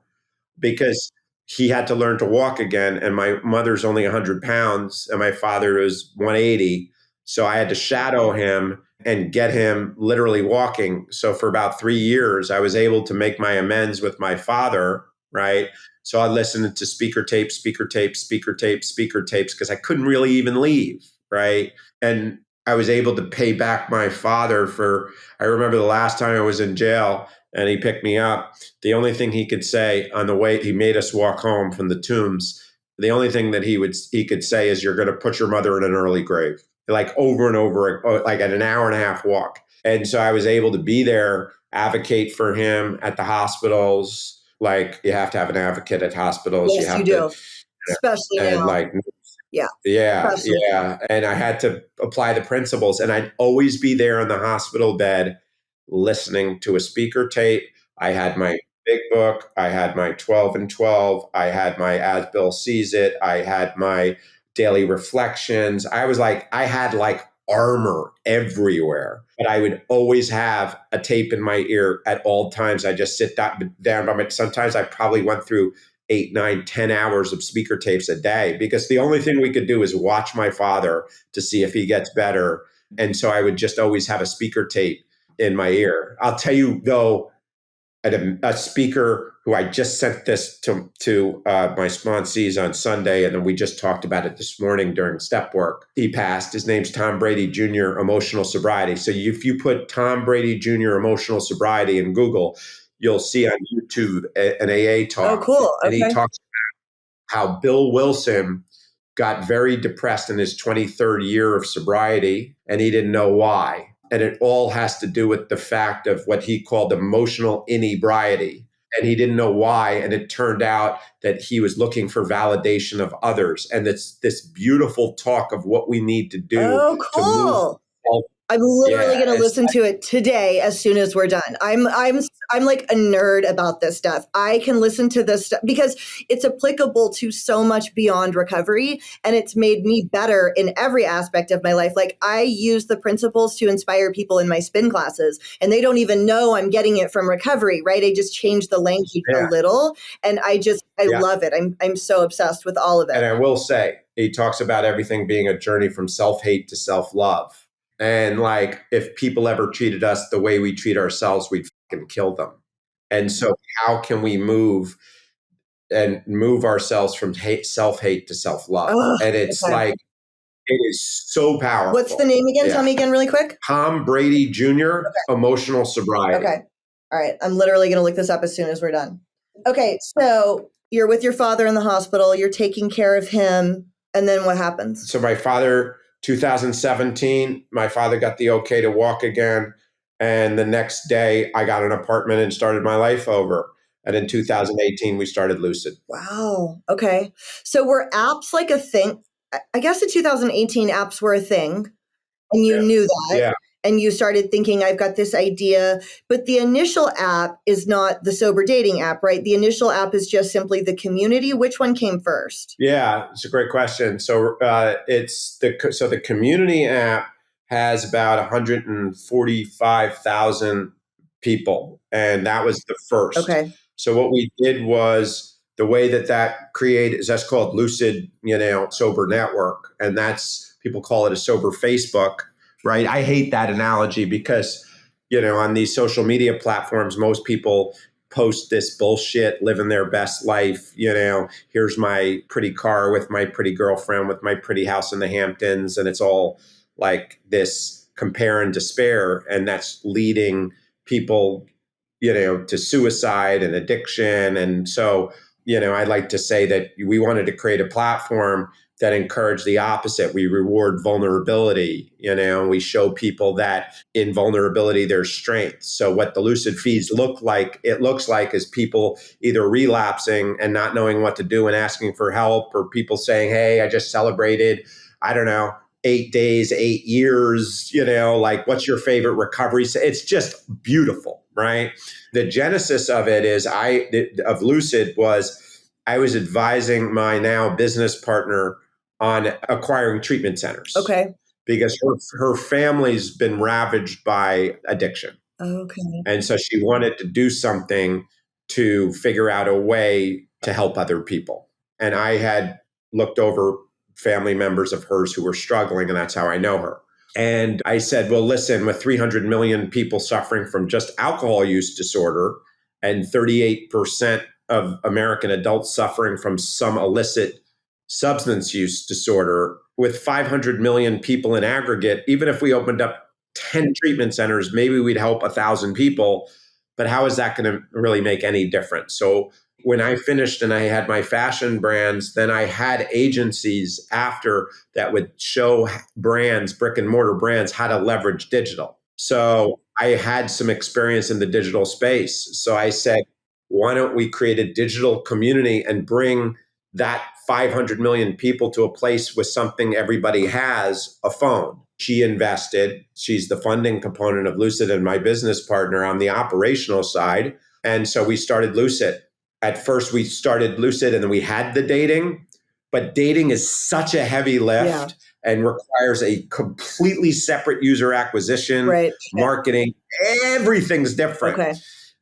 because he had to learn to walk again. And my mother's only 100 pounds and my father was 180. So I had to shadow him and get him literally walking. So for about 3 years, I was able to make my amends with my father, right? So I listened to speaker tapes because I couldn't really even leave, right? And I was able to pay back my father I remember the last time I was in jail and he picked me up. The only thing he could say on the way, he made us walk home from the Tombs. The only thing that he could say is, you're going to put your mother in an early grave, like over and over, like at an hour and a half walk. And so I was able to be there, advocate for him at the hospitals. Like, you have to have an advocate at hospitals. Yes, you do. Especially and now. Like, yeah. And I had to apply the principles, and I'd always be there in the hospital bed listening to a speaker tape. I had my big book. I had my 12 and 12. I had my As Bill Sees It. I had my daily reflections. I had like armor everywhere, but I would always have a tape in my ear at all times. I just sit down by my, sometimes I probably went through 8, 9, 10 hours of speaker tapes a day because the only thing we could do is watch my father to see if he gets better. And so I would just always have a speaker tape in my ear. I'll tell you though, a speaker who I just sent this to my sponsees on Sunday, and then we just talked about it this morning during step work. He passed. His name's Tom Brady Jr., Emotional Sobriety. So if you put Tom Brady Jr., Emotional Sobriety in Google, you'll see on YouTube an AA talk. Oh, cool. Okay. And he talks about how Bill Wilson got very depressed in his 23rd year of sobriety, and he didn't know why. And it all has to do with the fact of what he called emotional inebriety. And he didn't know why. And it turned out that he was looking for validation of others. And it's this beautiful talk of what we need to do to move. I'm literally going to listen to it today as soon as we're done. I'm like a nerd about this stuff. I can listen to this stuff because it's applicable to so much beyond recovery, and it's made me better in every aspect of my life. Like, I use the principles to inspire people in my spin classes, and they don't even know I'm getting it from recovery, right? I just change the language a little, and I love it. I'm so obsessed with all of it. And I will say, he talks about everything being a journey from self-hate to self-love. And like, if people ever treated us the way we treat ourselves, we'd fucking kill them. And so how can we move ourselves from self-hate to self-love? And it's like, it is so powerful. What's the name again? Tell me again really quick. Tom Brady Jr., Emotional Sobriety. Okay. All right. I'm literally going to look this up as soon as we're done. Okay. So you're with your father in the hospital. You're taking care of him. And then what happens? So my father... 2017, my father got the okay to walk again. And the next day I got an apartment and started my life over. And in 2018, we started Loosid. Wow. Okay. So were apps like a thing? I guess in 2018 apps were a thing, and you knew that. Yeah. And you started thinking, I've got this idea, but the initial app is not the sober dating app, right? The initial app is just simply the community. Which one came first? Yeah, it's a great question. So the community app has about 145,000 people, and that was the first. Okay. So what we did was the way that created is that's called Loosid, sober network, and that's people call it a sober Facebook, right? I hate that analogy because on these social media platforms, most people post this bullshit, living their best life. Here's my pretty car with my pretty girlfriend with my pretty house in the Hamptons. And it's all like this compare and despair. And that's leading people, to suicide and addiction. And so, I like to say that we wanted to create a platform that encourage the opposite. We reward vulnerability, and we show people that in vulnerability, there's strength. So what the Loosid feeds looks like is people either relapsing and not knowing what to do and asking for help, or people saying, hey, I just celebrated, I don't know, 8 days, 8 years, like what's your favorite recovery? It's just beautiful, right? The genesis of it is of Loosid was I was advising my now business partner on acquiring treatment centers. Okay. Because her family's been ravaged by addiction. Okay. And so she wanted to do something to figure out a way to help other people. And I had looked over family members of hers who were struggling, and that's how I know her. And I said, well, listen, with 300 million people suffering from just alcohol use disorder and 38% of American adults suffering from some illicit substance use disorder, with 500 million people in aggregate, even if we opened up 10 treatment centers, maybe we'd help 1,000 people. But how is that going to really make any difference? So when I finished and I had my fashion brands, then I had agencies after that would show brands, brick and mortar brands, how to leverage digital. So I had some experience in the digital space. So I said, why don't we create a digital community and bring that 500 million people to a place with something everybody has, a phone. She invested. She's the funding component of Loosid and my business partner on the operational side. And so we started Loosid. At first, we started Loosid and then we had the dating, but dating is such a heavy lift and requires a completely separate user acquisition, marketing. Everything's different. Okay.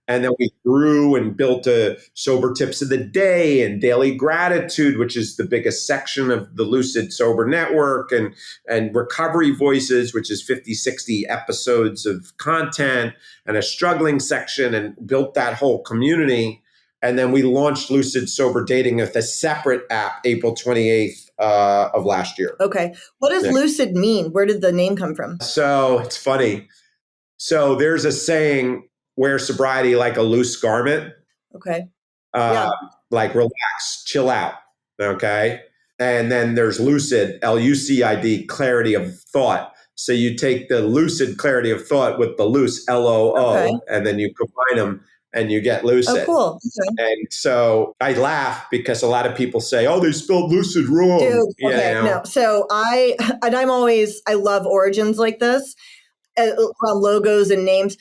And then we grew and built a sober tips of the day and daily gratitude, which is the biggest section of the Loosid Sober Network, and recovery voices, which is 50, 60 episodes of content, and a struggling section, and built that whole community. And then we launched Loosid Sober Dating with a separate app, April 28th of last year. Okay. What does Loosid mean? Where did the name come from? So it's funny. So there's a saying, wear sobriety like a loose garment. Okay. Like relax, chill out. Okay. And then there's Loosid, Lucid, clarity of thought. So you take the lucid clarity of thought with the loose, LOO, and then you combine them and you get Loosid. Oh, cool. Okay. And so I laugh because a lot of people say, oh, they spelled Loosid wrong. Dude, okay, no. So I love origins like this, around logos and names.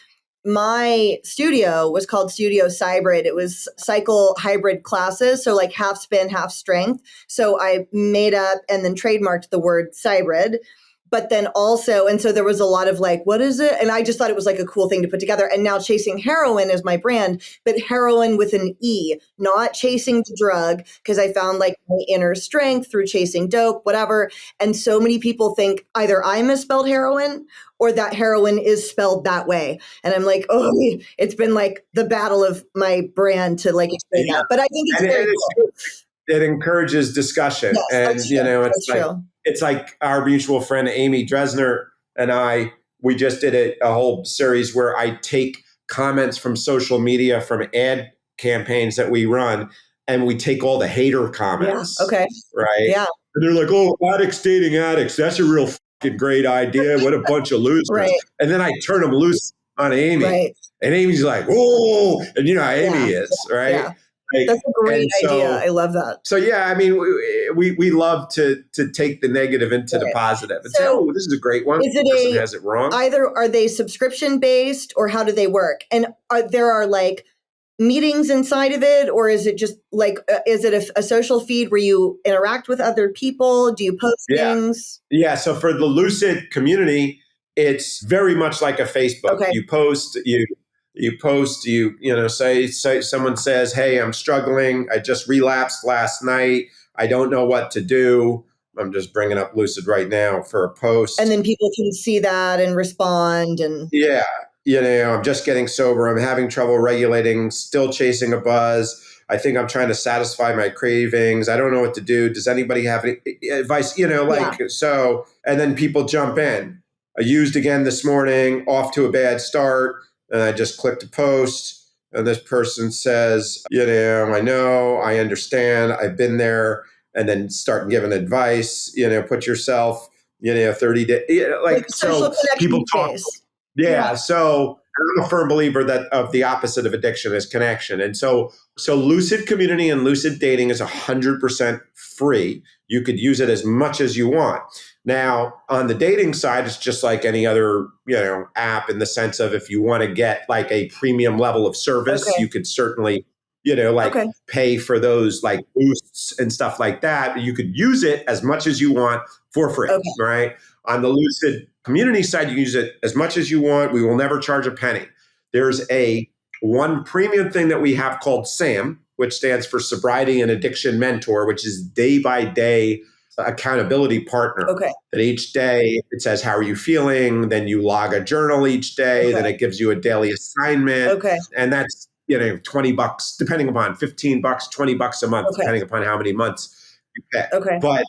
My studio was called Studio Cybrid. It was cycle hybrid classes, so like half spin, half strength. So I made up and then trademarked the word Cybrid. But then also, and so there was a lot of like, what is it? And I just thought it was like a cool thing to put together. And now Chasing Heroin is my brand, but heroin with an E, not chasing the drug, because I found like my inner strength through chasing dope, whatever. And so many people think either I misspelled heroin or that heroin is spelled that way. And I'm like, oh, it's been like the battle of my brand to like explain that. But I think it's very cool. It encourages discussion. Yes, and that's true. It's like our mutual friend Amy Dresner and we just did a whole series where I take comments from social media, from ad campaigns that we run, and we take all the hater comments. Yeah. Okay. Right? Yeah. And they're like, oh, addicts dating addicts. That's a real fucking great idea. What a bunch of losers. Right. And then I turn them loose on Amy. Right. And Amy's like, oh, and you know how Amy is, right? Yeah. Like, That's a great and idea. so I love that. so yeah, I mean, we love to take the negative into the Right. positive and say, So oh, this is a great one. is The it person has it wrong. either are they subscription based or how do they work? And there are like meetings inside of it, or is it just like, is it a social feed where you interact with other people? Do you post Yeah. things? Yeah. So for the Loosid community, it's very much like a Facebook. Okay. You post, say someone says, hey, I'm struggling. I just relapsed last night. I don't know what to do. I'm just bringing up Loosid right now for a post. And then people can see that and respond. And yeah, I'm just getting sober. I'm having trouble regulating, still chasing a buzz. I think I'm trying to satisfy my cravings. I don't know what to do. Does anybody have any advice? So, and then people jump in. I used again this morning, off to a bad start. And I just clicked a post. And this person says, I know, I understand, I've been there. And then start giving advice, put yourself, 30 days, like social people connection talk. space. Yeah. So I'm a firm believer that of the opposite of addiction is connection. And so Loosid community and Loosid dating is 100% free. You could use it as much as you want. Now, on the dating side, it's just like any other, app in the sense of if you want to get like a premium level of service, Okay. you could certainly, Okay. pay for those like boosts and stuff like that. You could use it as much as you want for free, Okay. right? On the Loosid community side, you can use it as much as you want. We will never charge a penny. There's a one premium thing that we have called SAM, which stands for Sobriety and Addiction Mentor, which is day by day accountability partner. Okay. That each day it says, how are you feeling? Then you log a journal each day. Okay. Then it gives you a daily assignment. Okay. And that's, $20, depending upon $15, $20 a month, Okay. depending upon how many months you pay. Okay. But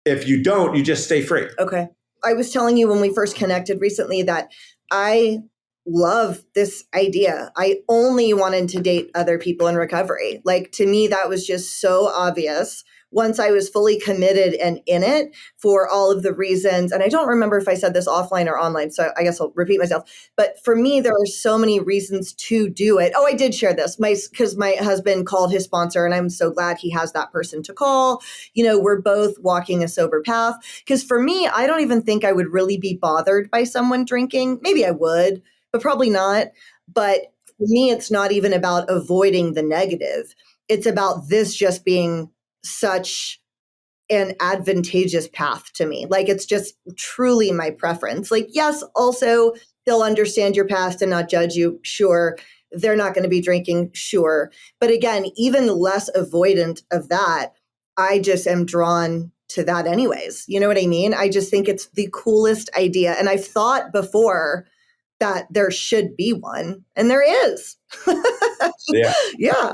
if you don't, you just stay free. Okay. I was telling you when we first connected recently that I love this idea. I only wanted to date other people in recovery. Like, to me, that was just so obvious once I was fully committed and in it for all of the reasons. And I don't remember if I said this offline or online, so I guess I'll repeat myself. But for me, there are so many reasons to do it. Oh, I did share this because my husband called his sponsor, and I'm so glad he has that person to call. We're both walking a sober path. Because for me, I don't even think I would really be bothered by someone drinking. Maybe I would, but probably not. But for me, it's not even about avoiding the negative. It's about this just being such an advantageous path to me. Like, it's just truly my preference. Like, yes, also they'll understand your past and not judge you. Sure. They're not going to be drinking. Sure. But again, even less avoidant of that, I just am drawn to that anyways. You know what I mean? I just think it's the coolest idea. And I've thought before that there should be one, and there is. Yeah. Yeah.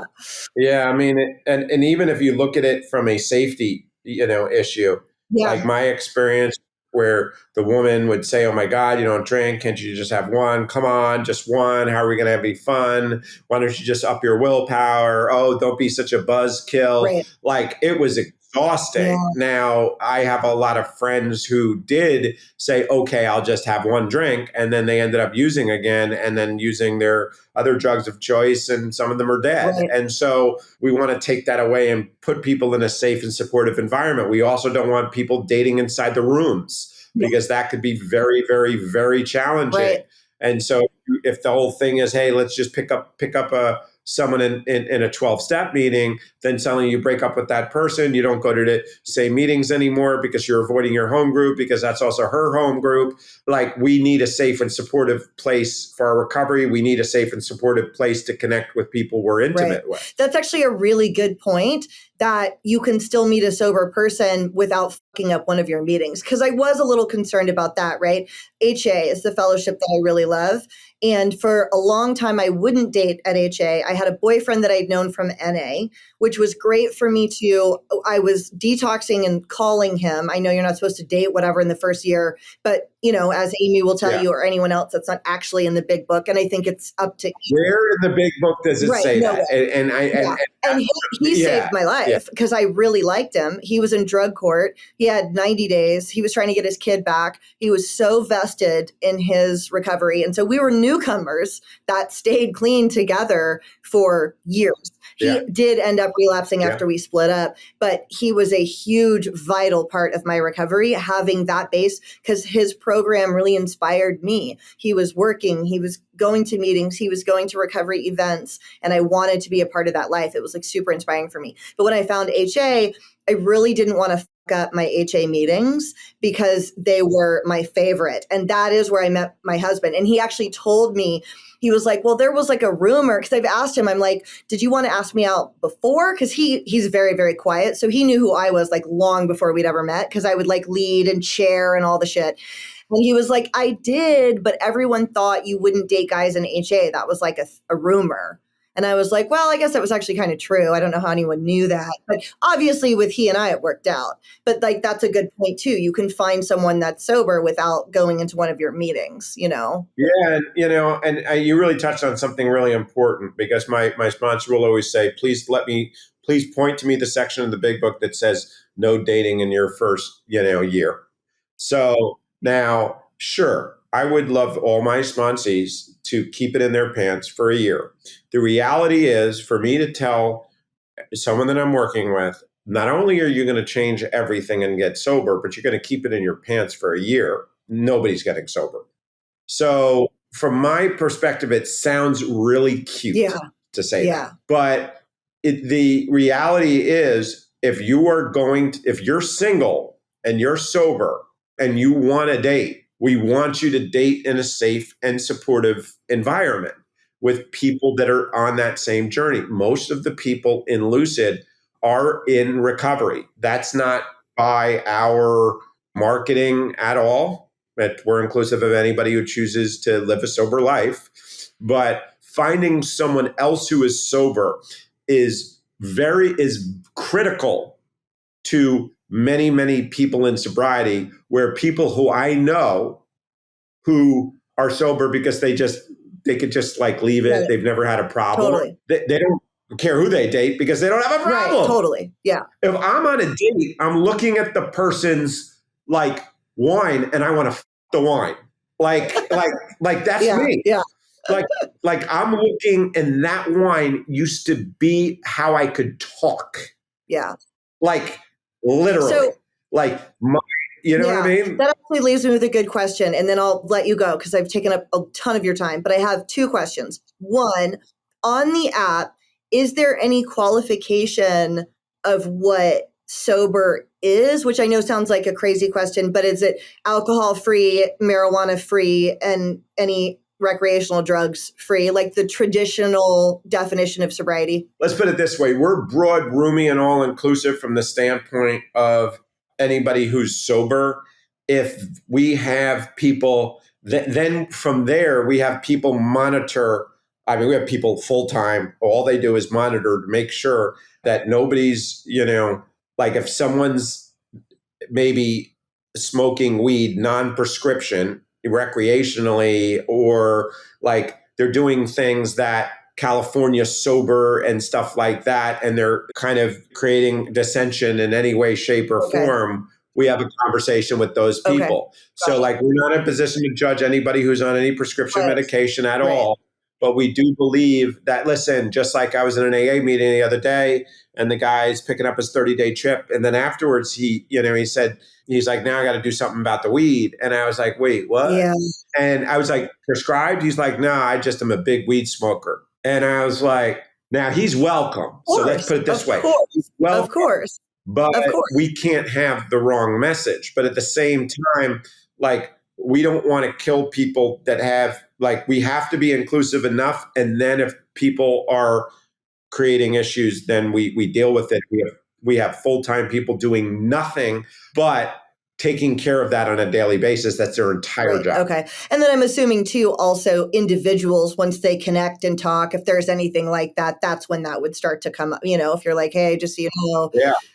Yeah. I mean, and even if you look at it from a safety, issue, Yeah. like my experience where the woman would say, oh my God, you don't drink. Can't you just have one? Come on, just one. How are we going to have any fun? Why don't you just up your willpower? Oh, don't be such a buzzkill. Right. Like, it was exhausting. Yeah. Now, I have a lot of friends who did say, okay, I'll just have one drink. And then they ended up using again and then using their other drugs of choice, and some of them are dead. Right. And so we want to take that away and put people in a safe and supportive environment. We also don't want people dating inside the rooms, because that could be very, very, very challenging. Right. And so if the whole thing is, hey, let's just pick up someone in a 12-step meeting, then suddenly you break up with that person. You don't go to the same meetings anymore because you're avoiding your home group, because that's also her home group. Like, we need a safe and supportive place for our recovery. We need a safe and supportive place to connect with people we're intimate with. That's actually a really good point, that you can still meet a sober person without fucking up one of your meetings. Because I was a little concerned about that, right? HA is the fellowship that I really love. And for a long time, I wouldn't date at HA. I had a boyfriend that I'd known from NA, which was great for me I was detoxing and calling him. I know you're not supposed to date whatever in the first year, but as Amy will tell Yeah. you, or anyone else that's not actually in the big book. And I think it's up to where in the big book does it say that? And he saved my life because I really liked him. He was in drug court. He had 90 days. He was trying to get his kid back. He was so vested in his recovery. And so we were newcomers that stayed clean together for years. He did end up relapsing after we split up, but he was a huge, vital part of my recovery, having that base, because his program really inspired me. He was working, he was going to meetings, he was going to recovery events, and I wanted to be a part of that life. It was like super inspiring for me. But when I found HA, I really didn't want to fuck up my HA meetings because they were my favorite. And that is where I met my husband. And he actually told me, he was like, well, there was like a rumor, because I've asked him, I'm like, did you want to ask me out before? Because he's very, very quiet. So he knew who I was like long before we'd ever met, because I would like lead and chair and all the shit. And he was like, I did, but everyone thought you wouldn't date guys in HA. That was like a rumor. And I was like, well, I guess that was actually kind of true. I don't know how anyone knew that. But obviously with he and I, it worked out. But like, that's a good point too. You can find someone that's sober without going into one of your meetings, Yeah. And, you really touched on something really important, because my sponsor will always say, please point to me the section of the big book that says no dating in your first, year. So now, sure, I would love all my sponsees to keep it in their pants for a year. The reality is, for me to tell someone that I'm working with, not only are you going to change everything and get sober, but you're going to keep it in your pants for a year. Nobody's getting sober. So from my perspective, it sounds really cute to say that. But the reality is, if you're single and you're sober and you want to date, we want you to date in a safe and supportive environment with people that are on that same journey. Most of the people in Loosid are in recovery. That's not by our marketing at all. We're inclusive of anybody who chooses to live a sober life. But finding someone else who is sober is critical to many, many people in sobriety, where people who I know who are sober because they could just like leave it. Right. They've never had a problem. Totally. They don't care who they date because they don't have a problem. Right, totally. Yeah. If I'm on a date, I'm looking at the person's like wine and I want to f the wine. Like that's me. Yeah. Like I'm looking, and that wine used to be how I could talk. Yeah. Like literally. So, like you know what I mean? That actually leaves me with a good question, and then I'll let you go because I've taken up a ton of your time. But I have two questions. One, on the app, is there any qualification of what sober is? Which I know sounds like a crazy question, but is it alcohol-free, marijuana-free, and any recreational drugs free, like the traditional definition of sobriety? Let's put it this way. We're broad, roomy, and all-inclusive from the standpoint of anybody who's sober. If we have people, then from there, we have people monitor. I mean, we have people full-time. All they do is monitor to make sure that nobody's, like if someone's maybe smoking weed non-prescription recreationally, or like they're doing things that California sober and stuff like that, and they're kind of creating dissension in any way, shape, or form, we have a conversation with those people. So like, we're not in a position to judge anybody who's on any prescription medication at all. But we do believe that, listen, just like I was in an AA meeting the other day, and the guy's picking up his 30-day chip, and then afterwards he said, he's like, now I got to do something about the weed. And I was like, wait, what? Yeah. And I was like, prescribed? He's like, no, I just am a big weed smoker. And I was like, now he's welcome. So let's put it this way. Of course. But we can't have the wrong message. But at the same time, like, we don't want to kill people that have, like, we have to be inclusive enough. And then if people are creating issues, then we deal with it. We have full-time people doing nothing but taking care of that on a daily basis. That's their entire job. Okay. And then I'm assuming too, also individuals, once they connect and talk, if there's anything like that, that's when that would start to come up. If you're like, hey, just so you know,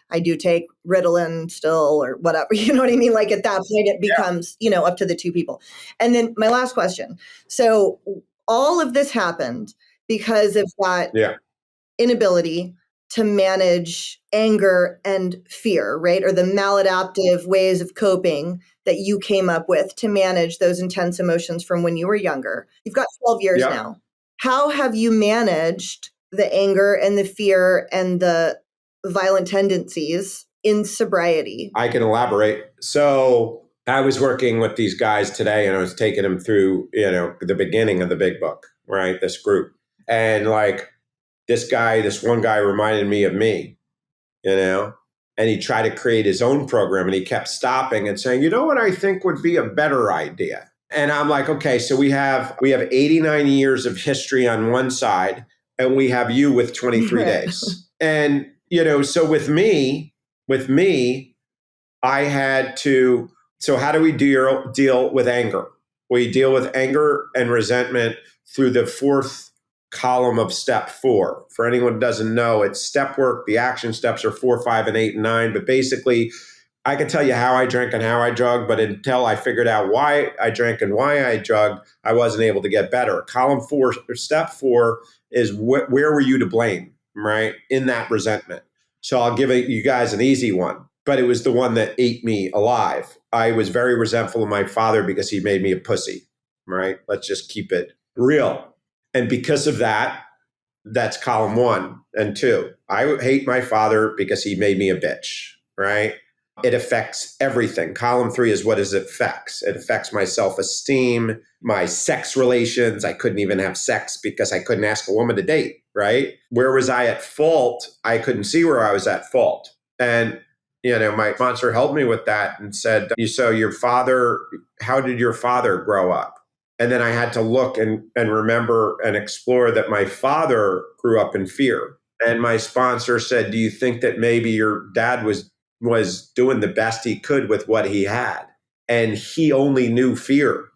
I do take Ritalin still or whatever, you know what I mean? Like at that point, it becomes, up to the two people. And then my last question. So all of this happened because of that inability to manage anger and fear, right? Or the maladaptive ways of coping that you came up with to manage those intense emotions from when you were younger. You've got 12 years now. How have you managed the anger and the fear and the violent tendencies in sobriety? I can elaborate. So I was working with these guys today and I was taking them through, the beginning of the big book, right? This group. And like this one guy reminded me of me, and he tried to create his own program and he kept stopping and saying, you know what I think would be a better idea? And I'm like, okay, so we have 89 years of history on one side and we have you with 23 days. And, so with me, I had to, so how do we deal with anger? We deal with anger and resentment through the fourth column of step 4. For anyone who doesn't know, it's step work. The action steps are 4, 5, and 8, and 9. But basically, I can tell you how I drank and how I drugged, but until I figured out why I drank and why I drugged, I wasn't able to get better. Column 4, or step 4, is where were you to blame, right? In that resentment. So I'll give you guys an easy one, but it was the one that ate me alive. I was very resentful of my father because he made me a pussy, right? Let's just keep it real. And because of that, that's column 1 and 2. I hate my father because he made me a bitch, right? It affects everything. Column 3 is what it affects. It affects my self-esteem, my sex relations. I couldn't even have sex because I couldn't ask a woman to date, right? Where was I at fault? I couldn't see where I was at fault. And, my sponsor helped me with that and said, so your father, how did your father grow up? And then I had to look and remember and explore that my father grew up in fear. And my sponsor said, do you think that maybe your dad was doing the best he could with what he had? And he only knew fear.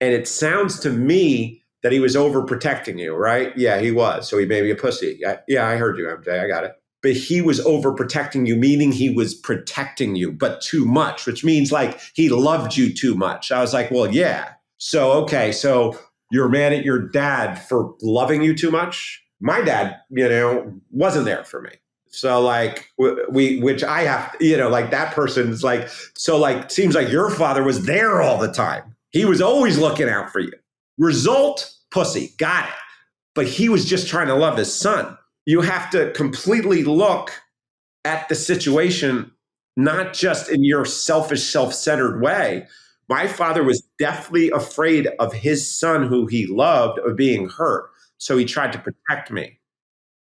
And it sounds to me that he was overprotecting you, right? Yeah, he was. So he made me a pussy. Yeah, I heard you, MJ. I got it. But he was overprotecting you, meaning he was protecting you, but too much, which means like he loved you too much. I was like, well, yeah. So, okay, so you're mad at your dad for loving you too much? My dad, wasn't there for me. So like which I have, like that person's like, so like, seems like your father was there all the time. He was always looking out for you. Result, pussy, got it. But he was just trying to love his son. You have to completely look at the situation, not just in your selfish, self-centered way. My father was deathly afraid of his son, who he loved, of being hurt. So he tried to protect me,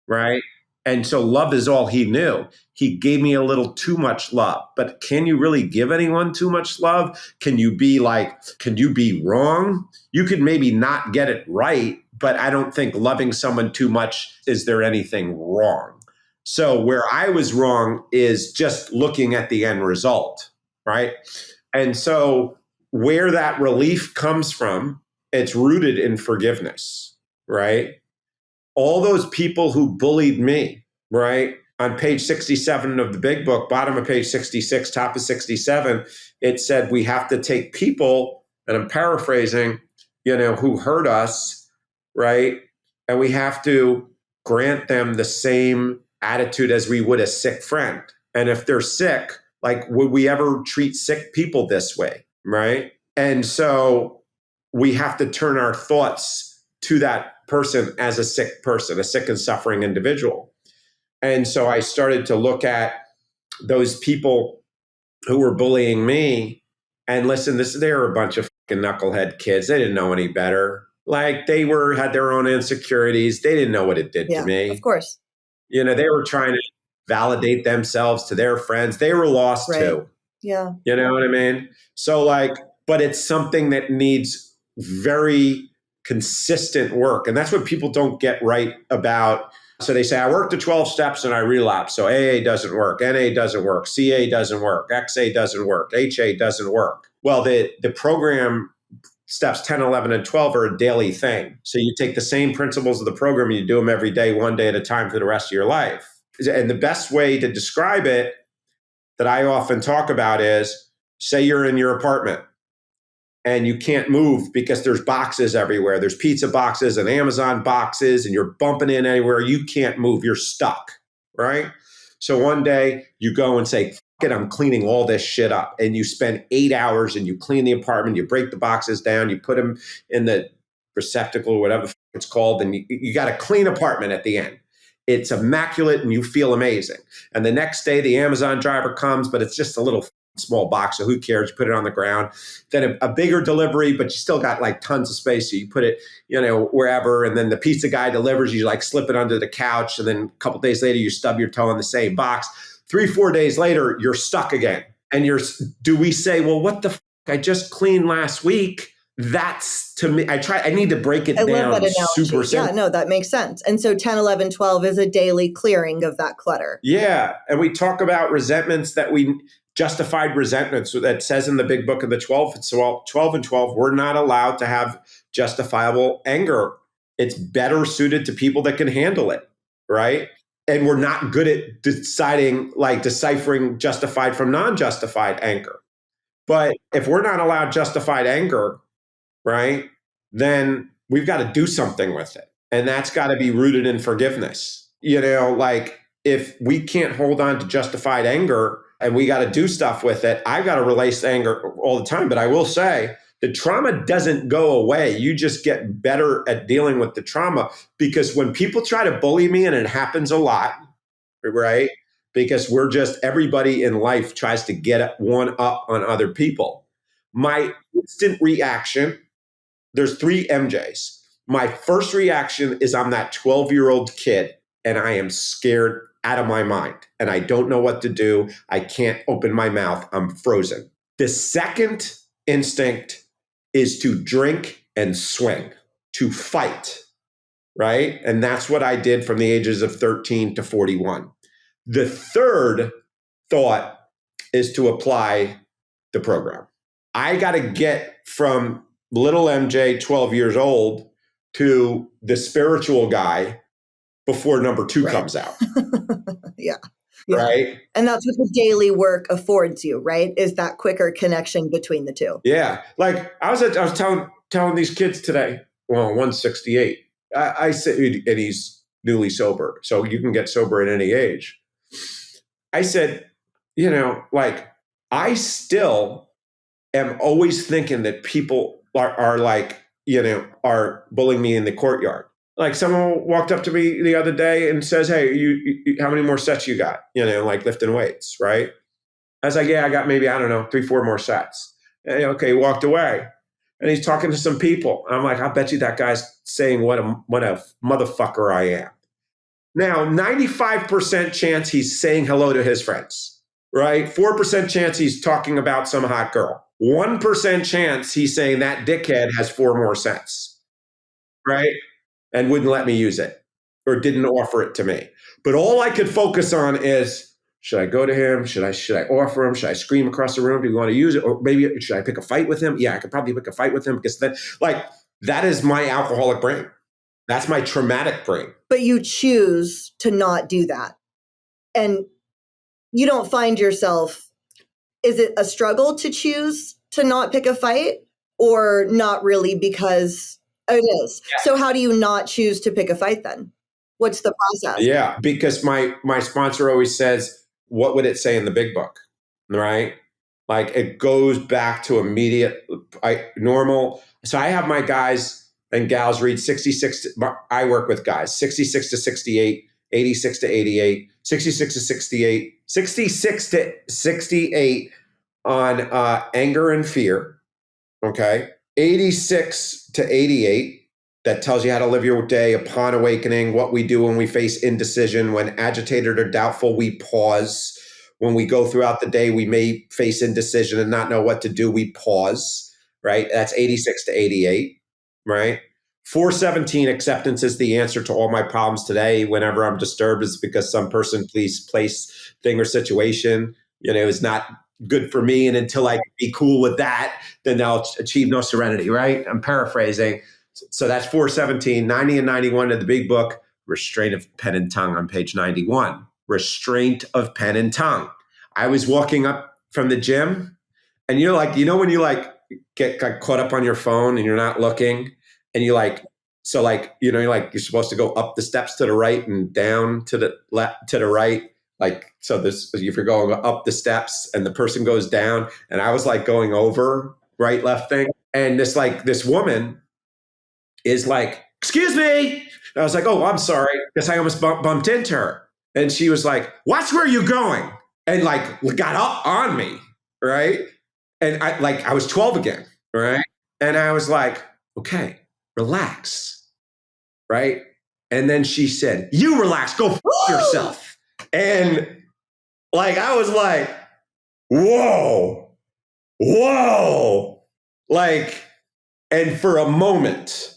right? And so love is all he knew. He gave me a little too much love. But can you really give anyone too much love? Can you be wrong? You could maybe not get it right, but I don't think loving someone too much, is there anything wrong? So where I was wrong is just looking at the end result, right? And so where that relief comes from, it's rooted in forgiveness, right? All those people who bullied me, right? On page 67 of the big book, bottom of page 66, top of 67, it said we have to take people, and I'm paraphrasing, who hurt us, right? And we have to grant them the same attitude as we would a sick friend. And if they're sick, like, would we ever treat sick people this way, right? And so we have to turn our thoughts to that person as a sick person, a sick and suffering individual. And so I started to look at those people who were bullying me and listen, they were a bunch of fucking knucklehead kids. They didn't know any better. Like they had their own insecurities. They didn't know what it did to me. Of course. They were trying to validate themselves to their friends. They were lost too. Yeah. You know what I mean? So but it's something that needs very consistent work. And that's what people don't get right about So they say, I worked the 12 steps and I relapse. So AA doesn't work, NA doesn't work, CA doesn't work, XA doesn't work, HA doesn't work. Well, the program steps 10, 11, and 12 are a daily thing. So you take the same principles of the program and you do them every day, one day at a time for the rest of your life. And the best way to describe it that I often talk about is, say you're in your apartment and you can't move because there's boxes everywhere. There's pizza boxes and Amazon boxes and you're bumping in anywhere. You can't move. You're stuck, right? So one day you go and say, fuck it, I'm cleaning all this shit up. And you spend 8 hours and you clean the apartment, you break the boxes down, you put them in the receptacle, whatever it's called, and you got a clean apartment at the end. It's immaculate and you feel amazing. And the next day the Amazon driver comes, but it's just a little small box, so who cares? You put it on the ground. Then a bigger delivery, but you still got like tons of space, so you put it, wherever. And then the pizza guy delivers, you like slip it under the couch, and then a couple days later you stub your toe in the same box. 3-4 days later you're stuck again. And do we say, well, what the fuck? I just cleaned last week. That's, to me, I need to break it down. Love that super simple. Yeah, no, that makes sense. And so 10, 11, 12 is a daily clearing of that clutter. Yeah. And we talk about resentments justified resentments that says in the big book of the 12, it's 12 and 12, we're not allowed to have justifiable anger. It's better suited to people that can handle it, right? And we're not good at deciphering justified from non-justified anger. But if we're not allowed justified anger, right, then we've got to do something with it. And that's got to be rooted in forgiveness. If we can't hold on to justified anger and we got to do stuff with it, I've got to release anger all the time. But I will say the trauma doesn't go away. You just get better at dealing with the trauma, because when people try to bully me, and it happens a lot, right? Because everybody in life tries to get one up on other people. My instant reaction, there's 3 MJs. My first reaction is I'm that 12-year-old kid and I am scared out of my mind and I don't know what to do. I can't open my mouth. I'm frozen. The second instinct is to drink and swing, to fight, right? And that's what I did from the ages of 13 to 41. The third thought is to apply the program. I got to get from little MJ, 12 years old, to the spiritual guy before number 2 comes out. Yeah. Right. And that's what the daily work affords you, right? Is that quicker connection between the two. Yeah. Like I was telling these kids today, well, one's 68. I said, and he's newly sober. So you can get sober at any age. I said, I still am always thinking that people are bullying me in the courtyard. Like someone walked up to me the other day and says, hey, you how many more sets you got? Like lifting weights, right? I was like, yeah, I got maybe, 3-4 more sets. And, okay, he walked away. And he's talking to some people. I'm like, I bet you that guy's saying what a motherfucker I am. Now, 95% chance he's saying hello to his friends, right? 4% chance he's talking about some hot girl. 1% chance he's saying that dickhead has 4 more cents, right? And wouldn't let me use it or didn't offer it to me. But all I could focus on is, should I go to him? Should I offer him? Should I scream across the room? Do you want to use it? Or maybe should I pick a fight with him? Yeah, I could probably pick a fight with him, because then, that is my alcoholic brain. That's my traumatic brain. But you choose to not do that. And you don't find yourself, is it a struggle to choose to not pick a fight, or not really, because it is? Yeah. So how do you not choose to pick a fight then? What's the process? Yeah, because my sponsor always says, what would it say in the big book, right? Like it goes back to immediate, normal. So I have my guys and gals read 66. I work with guys 66 to 68, 86 to 88, 66 to 68, 66 to 68 on anger and fear. Okay, 86 to 88. That tells you how to live your day upon awakening, what we do when we face indecision, when agitated or doubtful, we pause. When we go throughout the day, we may face indecision and not know what to do, we pause, right? That's 86 to 88, right? 417, acceptance is the answer to all my problems today. Whenever I'm disturbed, is because some person, place, thing, or situation, is not good for me. And until I can be cool with that, then I'll achieve no serenity, right? I'm paraphrasing. So that's 417, 90 and 91 of the big book, Restraint of Pen and Tongue, on page 91. Restraint of pen and tongue. I was walking up from the gym, and when you get caught up on your phone and you're not looking, and you're supposed to go up the steps to the right and down to the left, to the right. If you're going up the steps and the person goes down, and I was like going over right, left thing. And this woman is like, excuse me. And I was like, oh, I'm sorry. Because I almost bumped into her. And she was like, watch where you're going. And got up on me. Right. And I was 12 again. Right. And I was like, okay, relax. Right. And then she said, you relax, go f yourself. And I was like, whoa. And for a moment,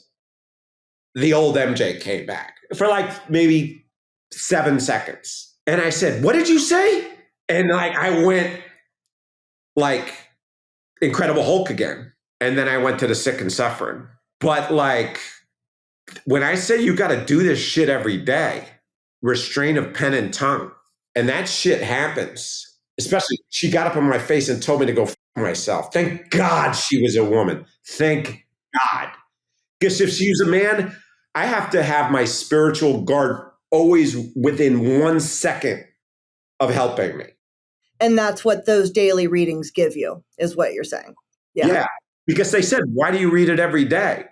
the old MJ came back for maybe 7 seconds. And I said, what did you say? And I went Incredible Hulk again. And then I went to the sick and suffering. But when I say you got to do this shit every day, restraint of pen and tongue, and that shit happens. Especially, she got up on my face and told me to go f myself. Thank God she was a woman. Thank God. Because if she was a man, I have to have my spiritual guard always within 1 second of helping me. And that's what those daily readings give you, is what you're saying. Yeah. Because they said, why do you read it every day?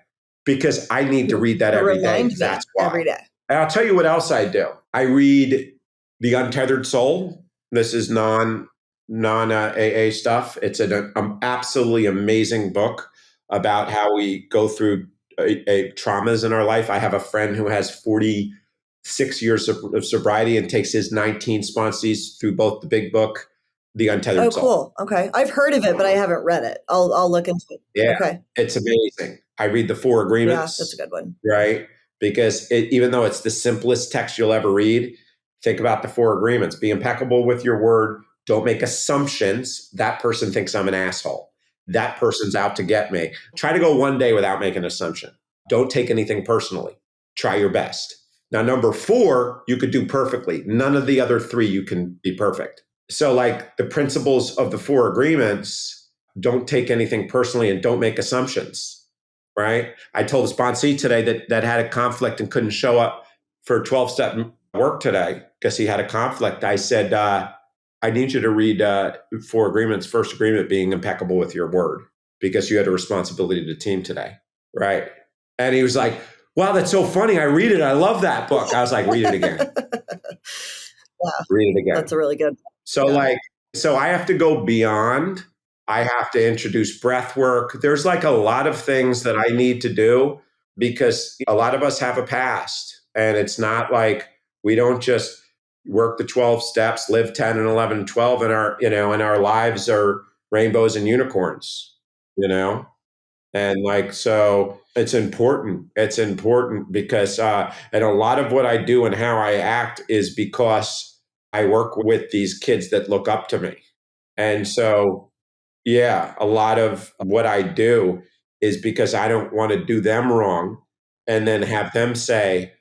Because I need to read that every day. That's why. Every day. And I'll tell you what else I do. I read The Untethered Soul. This is non-AA stuff. It's an absolutely amazing book about how we go through traumas in our life. I have a friend who has 46 years of sobriety and takes his 19 sponsees through both the big book, The Untethered Soul. Oh, cool. Okay. I've heard of it, but I haven't read it. I'll look into it. Yeah. Okay. It's amazing. I read the 4 Agreements. Yeah, that's a good one. Right? Because even though it's the simplest text you'll ever read, think about the 4 Agreements. Be impeccable with your word. Don't make assumptions. That person thinks I'm an asshole. That person's out to get me. Try to go one day without making an assumption. Don't take anything personally. Try your best. Now, number 4, you could do perfectly. None of the other 3, you can be perfect. So the principles of the 4 Agreements, don't take anything personally and don't make assumptions, right? I told a sponsee today that had a conflict and couldn't show up for 12-step work today because he had a conflict. I said, I need you to read 4 Agreements. First agreement being impeccable with your word, because you had a responsibility to team today, right? And he was like, wow, that's so funny. I read it. I love that book. I was like, read it again. Yeah. Read it again. That's a really good. So so I have to go beyond. I have to introduce breath work. There's a lot of things that I need to do, because a lot of us have a past, and it's not we don't just work the 12 steps, live 10 and 11 and 12, and our lives are rainbows and unicorns, And so it's important. It's important because, and a lot of what I do and how I act is because I work with these kids that look up to me. And so, yeah, a lot of what I do is because I don't want to do them wrong and then have them say,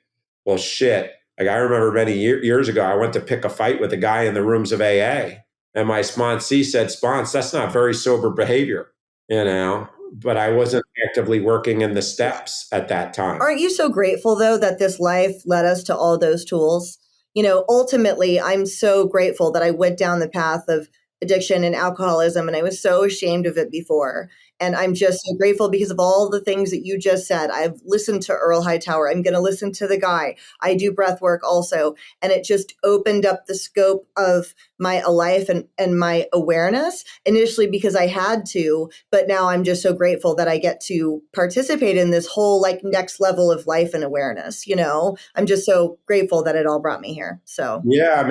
well, shit. I remember many years ago, I went to pick a fight with a guy in the rooms of AA, and my sponsee said, Spons, that's not very sober behavior, but I wasn't actively working in the steps at that time. Aren't you so grateful, though, that this life led us to all those tools? Ultimately, I'm so grateful that I went down the path of addiction and alcoholism, and I was so ashamed of it before. And I'm just so grateful because of all the things that you just said. I've listened to Earl Hightower. I'm going to listen to the guy. I do breath work also. And it just opened up the scope of my life and my awareness initially because I had to. But now I'm just so grateful that I get to participate in this whole next level of life and awareness. I'm just so grateful that it all brought me here. So, yeah,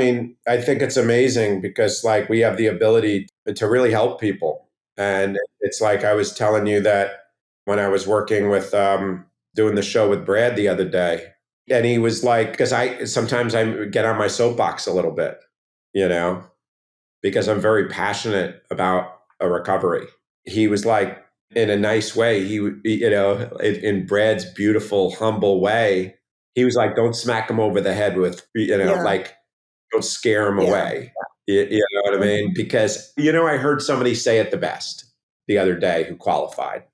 I think it's amazing because we have the ability to really help people. And it's I was telling you that when I was working with doing the show with Brad the other day. And he was like, because sometimes I get on my soapbox a little bit, because I'm very passionate about a recovery. He was like, in a nice way, in Brad's beautiful, humble way, he was like, don't smack him over the head with, like, don't scare him away. You know what I mean? Because, I heard somebody say it the best the other day who qualified.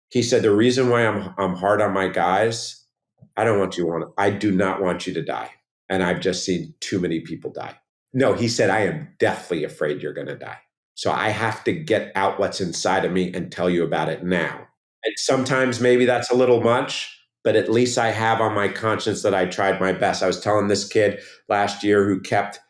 He said, the reason why I'm hard on my guys, I do not want you to die. And I've just seen too many people die. No, he said, I am deathly afraid you're going to die. So I have to get out what's inside of me and tell you about it now. And sometimes maybe that's a little much, but at least I have on my conscience that I tried my best. I was telling this kid last year who kept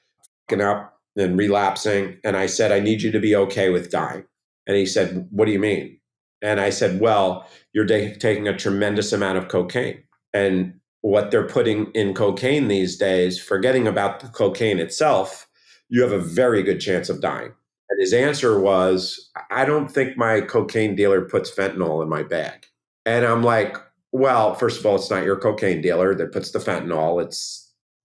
fucking up and relapsing. And I said, I need you to be okay with dying. And he said, what do you mean? And I said, well, you're taking a tremendous amount of cocaine. And what they're putting in cocaine these days, forgetting about the cocaine itself, you have a very good chance of dying. And his answer was, I don't think my cocaine dealer puts fentanyl in my bag. And I'm like, well, first of all, it's not your cocaine dealer that puts the fentanyl.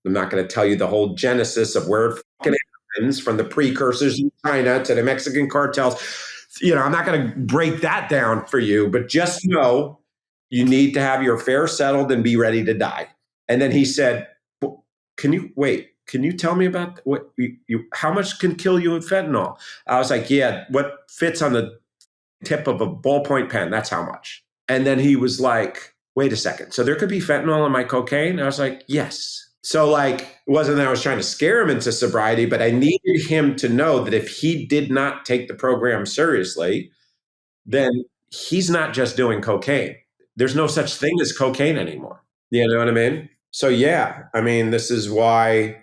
I'm not going to tell you the whole genesis of where it fucking happens, from the precursors in China to the Mexican cartels. I'm not going to break that down for you, but just know you need to have your affairs settled and be ready to die. And then he said, well, can you tell me about how much can kill you with fentanyl? I was like, yeah, what fits on the tip of a ballpoint pen, that's how much. And then he was like, wait a second. So there could be fentanyl in my cocaine? I was like, yes. So it wasn't that I was trying to scare him into sobriety, but I needed him to know that if he did not take the program seriously, then he's not just doing cocaine. There's no such thing as cocaine anymore. You know what I mean? So yeah, I mean, this is why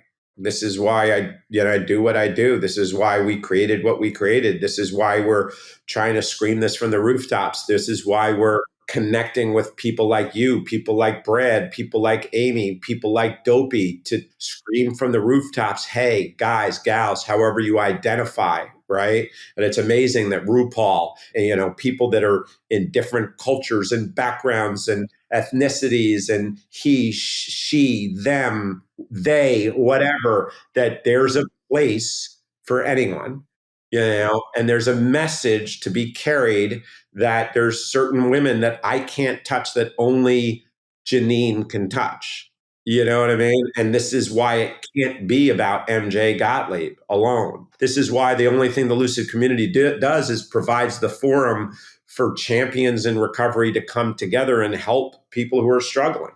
I do what I do. This is why we created what we created. This is why we're trying to scream this from the rooftops. This is why we're connecting with people like you, people like Brad, people like Amy, people like Dopey, to scream from the rooftops, hey, guys, gals, however you identify, right? And it's amazing that RuPaul and, people that are in different cultures and backgrounds and ethnicities and he, she, them, they, whatever, that there's a place for anyone, and there's a message to be carried that there's certain women that I can't touch that only Janine can touch. You know what I mean? And this is why it can't be about MJ Gottlieb alone. This is why the only thing the Loosid community does is provides the forum for champions in recovery to come together and help people who are struggling.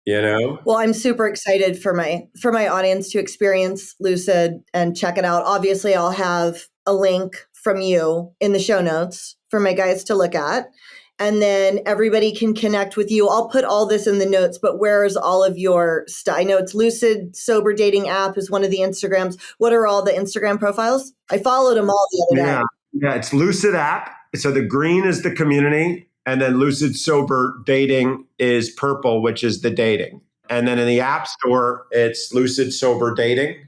Well, I'm super excited for my audience to experience Loosid and check it out. Obviously, I'll have a link from you in the show notes for my guys to look at. And then everybody can connect with you. I'll put all this in the notes, but where is all of your stuff? I know it's Loosid Sober Dating App is one of the Instagrams. What are all the Instagram profiles? I followed them all the other day. Yeah, it's Loosid app. So the green is the community. And then Loosid Sober Dating is purple, which is the dating. And then in the App Store, it's Loosid Sober Dating.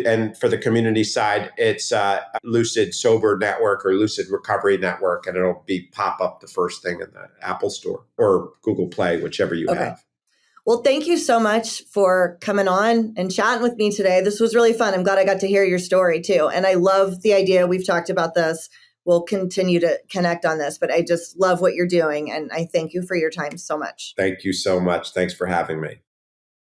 And for the community side, it's Loosid Sober Network or Loosid Recovery Network, and it'll pop up the first thing in the Apple Store or Google Play, whichever you have. Well, thank you so much for coming on and chatting with me today. This was really fun. I'm glad I got to hear your story too. And I love the idea. We've talked about this. We'll continue to connect on this, but I just love what you're doing. And I thank you for your time so much. Thank you so much. Thanks for having me.